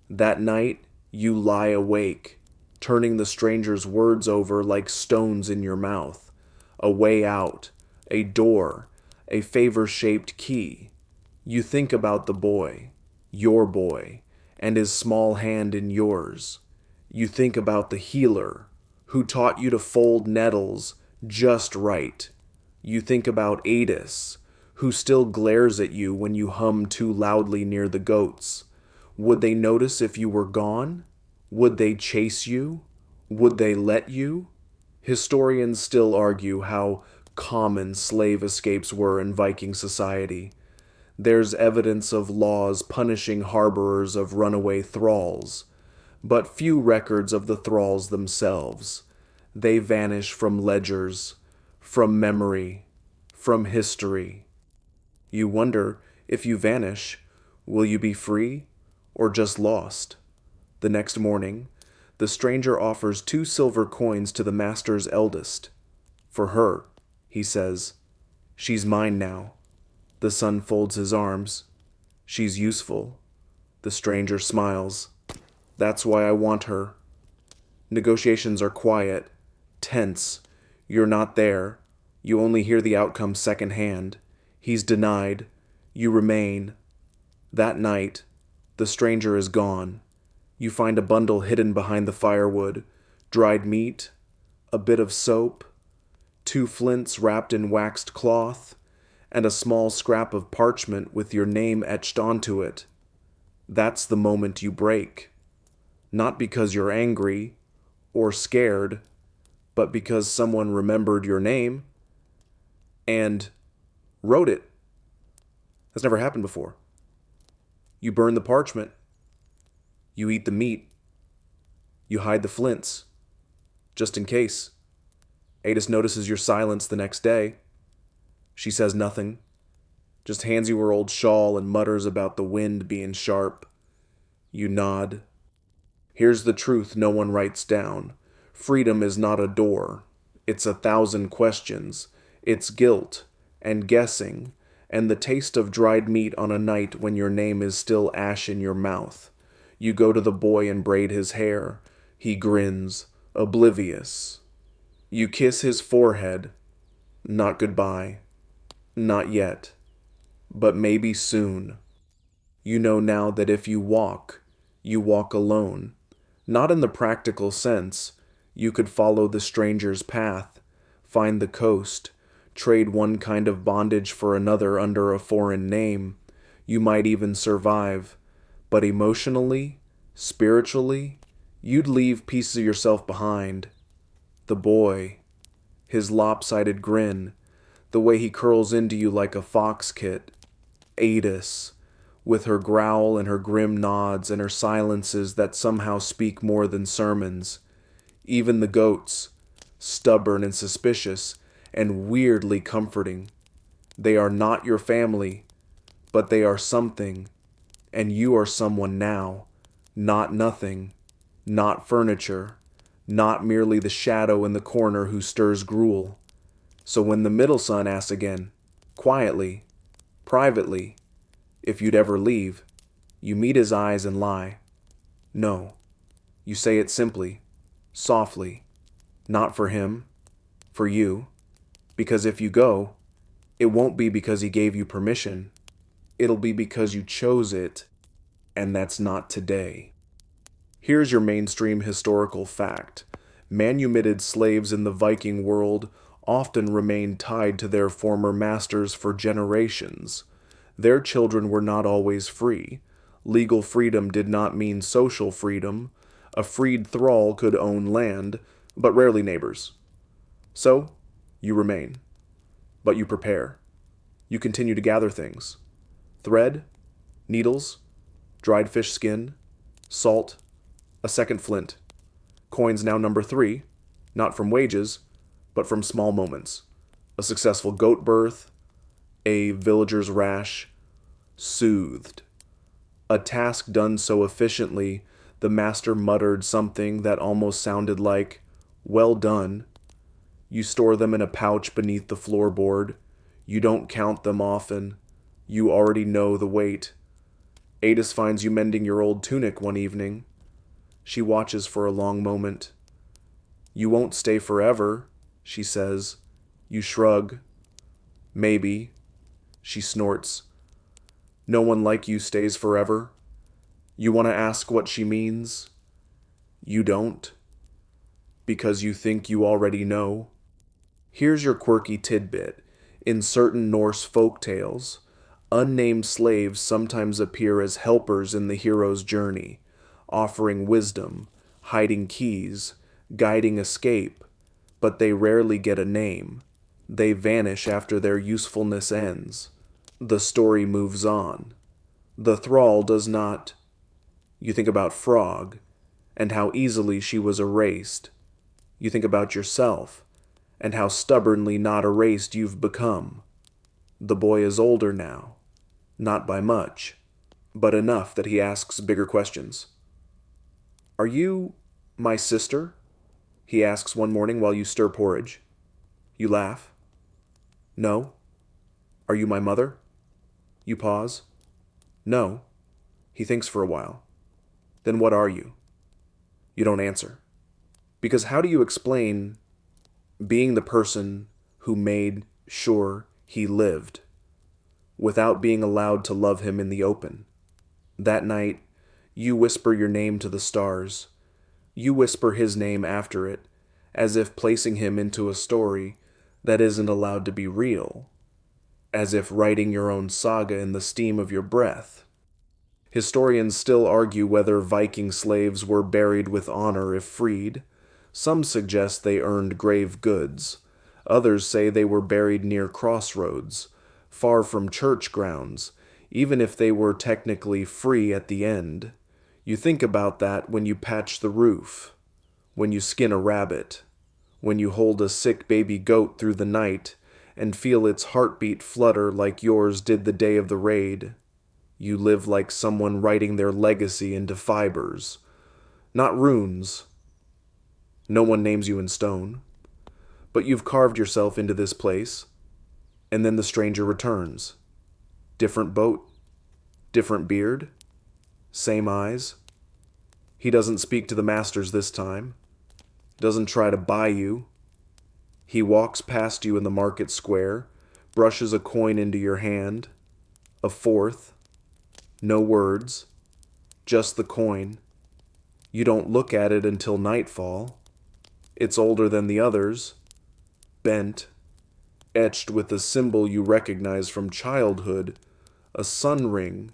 S1: That night, you lie awake, turning the stranger's words over like stones in your mouth. A way out, a door, a favor-shaped key. You think about the boy, your boy, and his small hand in yours. You think about the healer, who taught you to fold nettles just right. You think about Adis, who still glares at you when you hum too loudly near the goats. Would they notice if you were gone? Would they chase you? Would they let you? Historians still argue how common slave escapes were in Viking society. There's evidence of laws punishing harborers of runaway thralls, but few records of the thralls themselves. They vanish from ledgers, from memory, from history. You wonder, if you vanish, will you be free or just lost? The next morning, the stranger offers 2 silver coins to the master's eldest. For her, he says. She's mine now. The son folds his arms. She's useful. The stranger smiles. That's why I want her. Negotiations are quiet, tense. You're not there. You only hear the outcome secondhand. He's denied. You remain. That night, the stranger is gone. You find a bundle hidden behind the firewood, dried meat, a bit of soap, 2 flints wrapped in waxed cloth, and a small scrap of parchment with your name etched onto it. That's the moment you break. Not because you're angry or scared, but because someone remembered your name and wrote it. That's never happened before. You burn the parchment. You eat the meat. You hide the flints, just in case. Adis notices your silence the next day. She says nothing, just hands you her old shawl and mutters about the wind being sharp. You nod. Here's the truth no one writes down. Freedom is not a door. It's 1,000 questions. It's guilt and guessing and the taste of dried meat on a night when your name is still ash in your mouth. You go to the boy and braid his hair. He grins, oblivious. You kiss his forehead. Not goodbye. Not yet. But maybe soon. You know now that if you walk alone. Not in the practical sense. You could follow the stranger's path, find the coast, trade one kind of bondage for another under a foreign name. You might even survive. But emotionally, spiritually, you'd leave pieces of yourself behind. The boy, his lopsided grin, the way he curls into you like a fox kit. Adis, with her growl and her grim nods and her silences that somehow speak more than sermons. Even the goats, stubborn and suspicious and weirdly comforting. They are not your family, but they are something, and you are someone now, not nothing, not furniture, not merely the shadow in the corner who stirs gruel. So when the middle son asks again, quietly, privately, if you'd ever leave, you meet his eyes and lie. No. You say it simply, softly, not for him, for you, because if you go, it won't be because he gave you permission. It'll be because you chose it, and that's not today. Here's your mainstream historical fact. Manumitted slaves in the Viking world often remained tied to their former masters for generations. Their children were not always free. Legal freedom did not mean social freedom. A freed thrall could own land, but rarely neighbors. So, you remain. But you prepare. You continue to gather things. Thread, needles, dried fish skin, salt, a second flint. Coins now number 3, not from wages, but from small moments. A successful goat birth, a villager's rash, soothed. A task done so efficiently, the master muttered something that almost sounded like, "Well done." You store them in a pouch beneath the floorboard. You don't count them often. You already know the weight. Adis finds you mending your old tunic one evening. She watches for a long moment. "You won't stay forever," she says. You shrug. "Maybe," she snorts. "No one like you stays forever." You want to ask what she means? You don't, because you think you already know. Here's your quirky tidbit. In certain Norse folk tales, unnamed slaves sometimes appear as helpers in the hero's journey, offering wisdom, hiding keys, guiding escape, but they rarely get a name. They vanish after their usefulness ends. The story moves on. The thrall does not. You think about Frog, and how easily she was erased. You think about yourself, and how stubbornly not erased you've become. The boy is older now, not by much, but enough that he asks bigger questions. "Are you my sister?" he asks one morning while you stir porridge. You laugh. "No." "Are you my mother?" You pause. "No." He thinks for a while. "Then what are you?" You don't answer. Because how do you explain being the person who made sure he lived without being allowed to love him in the open? That night, you whisper your name to the stars. You whisper his name after it, as if placing him into a story that isn't allowed to be real, as if writing your own saga in the steam of your breath. Historians still argue whether Viking slaves were buried with honor if freed. Some suggest they earned grave goods. Others say they were buried near crossroads, far from church grounds, even if they were technically free at the end. You think about that when you patch the roof, when you skin a rabbit, when you hold a sick baby goat through the night and feel its heartbeat flutter like yours did the day of the raid. You live like someone writing their legacy into fibers, not runes. No one names you in stone, but you've carved yourself into this place, and then the stranger returns. Different boat, different beard, same eyes. He doesn't speak to the masters this time, doesn't try to buy you. He walks past you in the market square, brushes a coin into your hand, a fourth. No words, just the coin. You don't look at it until nightfall. It's older than the others, bent, etched with a symbol you recognize from childhood, a sun ring.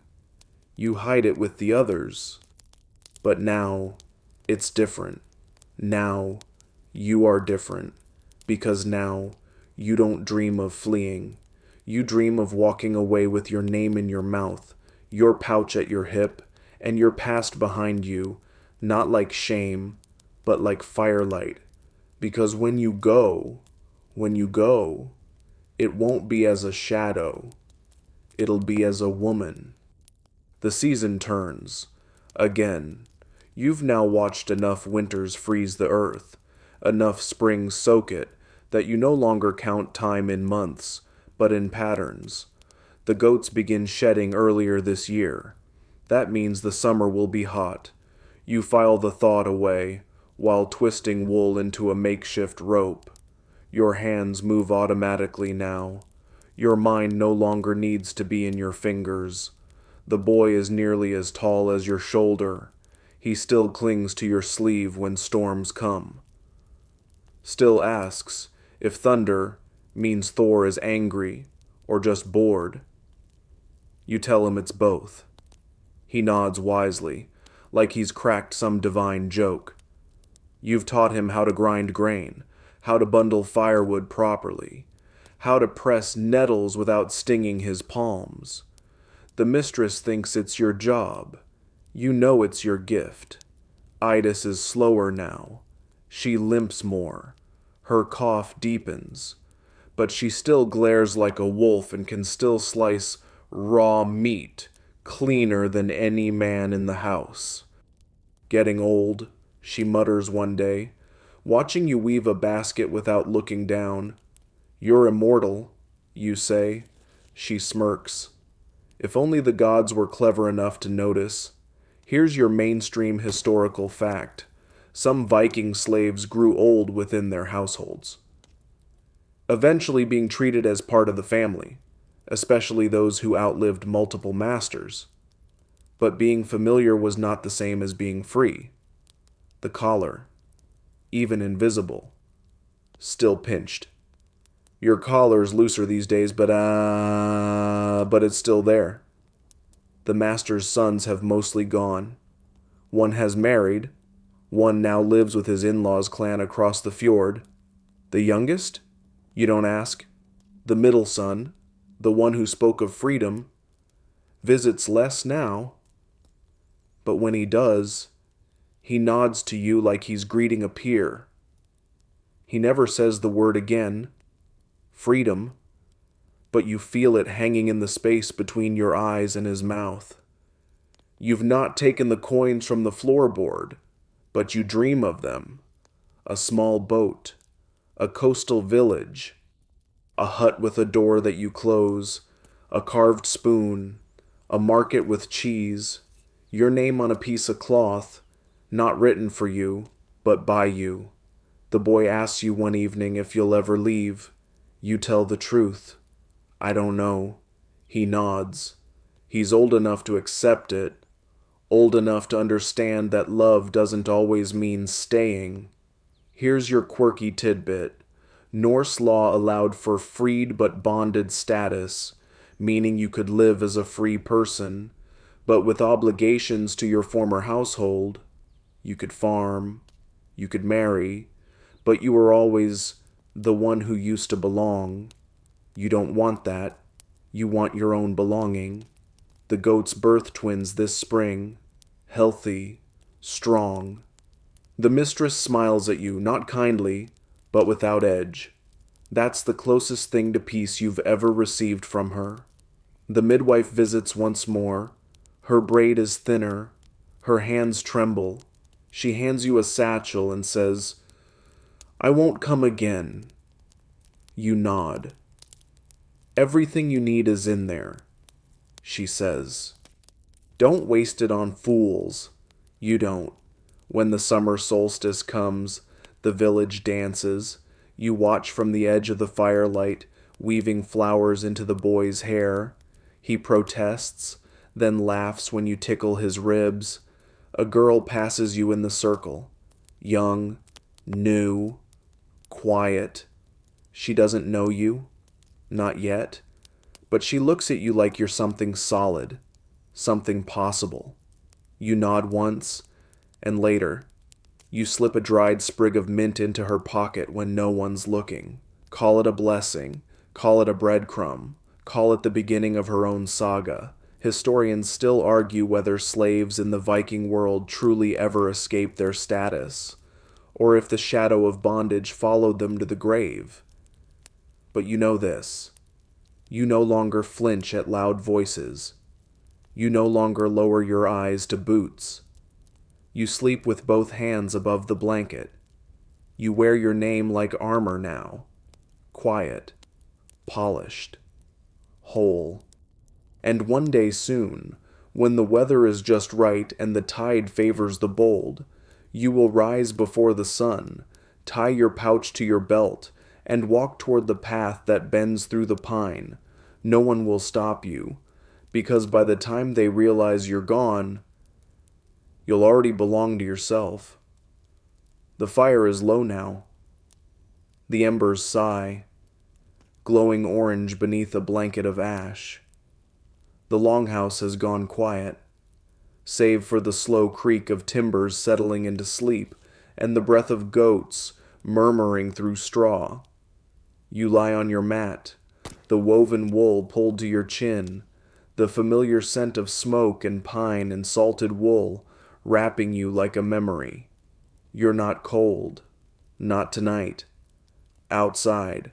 S1: You hide it with the others. But now, it's different. Now, you are different, because now, you don't dream of fleeing. You dream of walking away with your name in your mouth, your pouch at your hip, and your past behind you, not like shame, but like firelight. Because when you go, it won't be as a shadow. It'll be as a woman. The season turns. Again. You've now watched enough winters freeze the earth, enough springs soak it, that you no longer count time in months, but in patterns. The goats begin shedding earlier this year. That means the summer will be hot. You file the thought away, while twisting wool into a makeshift rope. Your hands move automatically now. Your mind no longer needs to be in your fingers. The boy is nearly as tall as your shoulder. He still clings to your sleeve when storms come. Still asks if thunder means Thor is angry or just bored. You tell him it's both. He nods wisely, like he's cracked some divine joke. You've taught him how to grind grain, how to bundle firewood properly, how to press nettles without stinging his palms. The mistress thinks it's your job. You know it's your gift. Idis is slower now. She limps more. Her cough deepens. But she still glares like a wolf and can still slice raw meat, cleaner than any man in the house. Getting old, she mutters one day, watching you weave a basket without looking down. You're immortal, you say. She smirks. If only the gods were clever enough to notice. Here's your mainstream historical fact. Some Viking slaves grew old within their households, eventually being treated as part of the family, especially those who outlived multiple masters. But being familiar was not the same as being free. The collar, even invisible, still pinched. Your collar's looser these days, but it's still there. The master's sons have mostly gone. One has married. One now lives with his in-laws clan across the fjord. The youngest? You don't ask. The middle son, the one who spoke of freedom, visits less now. But when he does, he nods to you like he's greeting a peer. He never says the word again, freedom, but you feel it hanging in the space between your eyes and his mouth. You've not taken the coins from the floorboard, but you dream of them. A small boat, a coastal village, a hut with a door that you close, a carved spoon, a market with cheese, your name on a piece of cloth, not written for you, but by you. The boy asks you one evening if you'll ever leave. You tell the truth. I don't know. He nods. He's old enough to accept it, old enough to understand that love doesn't always mean staying. Here's your quirky tidbit. Norse law allowed for freed but bonded status, meaning you could live as a free person, but with obligations to your former household. You could farm, you could marry, but you were always the one who used to belong. You don't want that. You want your own belonging. The goats birth twins this spring. Healthy, strong. The mistress smiles at you, not kindly, but without edge. That's the closest thing to peace you've ever received from her. The midwife visits once more. Her braid is thinner. Her hands tremble. She hands you a satchel and says, "I won't come again." You nod. "Everything you need is in there," she says. "Don't waste it on fools." You don't. When the summer solstice comes, the village dances. You watch from the edge of the firelight, weaving flowers into the boy's hair. He protests, then laughs when you tickle his ribs. A girl passes you in the circle. Young, new, quiet. She doesn't know you. Not yet. But she looks at you like you're something solid, something possible. You nod once, and later, you slip a dried sprig of mint into her pocket when no one's looking. Call it a blessing. Call it a breadcrumb. Call it the beginning of her own saga. Historians still argue whether slaves in the Viking world truly ever escaped their status, or if the shadow of bondage followed them to the grave. But you know this. You no longer flinch at loud voices. You no longer lower your eyes to boots. You sleep with both hands above the blanket. You wear your name like armor now. Quiet, polished, whole. And one day soon, when the weather is just right and the tide favors the bold, you will rise before the sun, tie your pouch to your belt, and walk toward the path that bends through the pine. No one will stop you, because by the time they realize you're gone, you'll already belong to yourself. The fire is low now. The embers sigh, glowing orange beneath a blanket of ash. The longhouse has gone quiet, save for the slow creak of timbers settling into sleep and the breath of goats murmuring through straw. You lie on your mat, the woven wool pulled to your chin, the familiar scent of smoke and pine and salted wool wrapping you like a memory. You're not cold. Not tonight. Outside.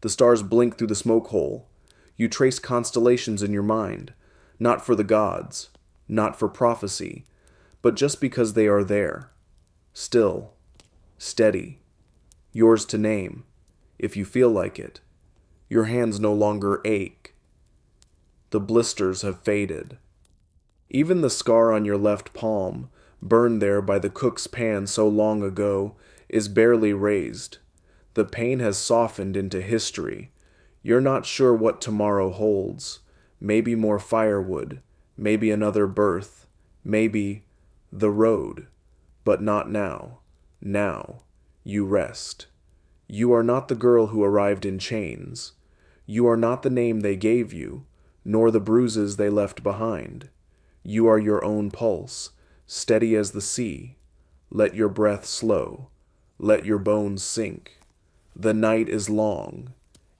S1: The stars blink through the smoke hole. You trace constellations in your mind. Not for the gods, not for prophecy, but just because they are there. Still, steady, yours to name, if you feel like it. Your hands no longer ache. The blisters have faded. Even the scar on your left palm, burned there by the cook's pan so long ago, is barely raised. The pain has softened into history. You're not sure what tomorrow holds. Maybe more firewood, maybe another birth, maybe the road. But not now. Now, you rest. You are not the girl who arrived in chains. You are not the name they gave you, nor the bruises they left behind. You are your own pulse, steady as the sea. Let your breath slow. Let your bones sink. The night is long,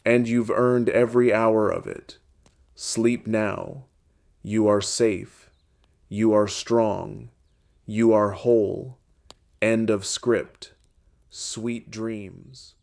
S1: and you've earned every hour of it. Sleep now. You are safe. You are strong. You are whole. End of script. Sweet dreams.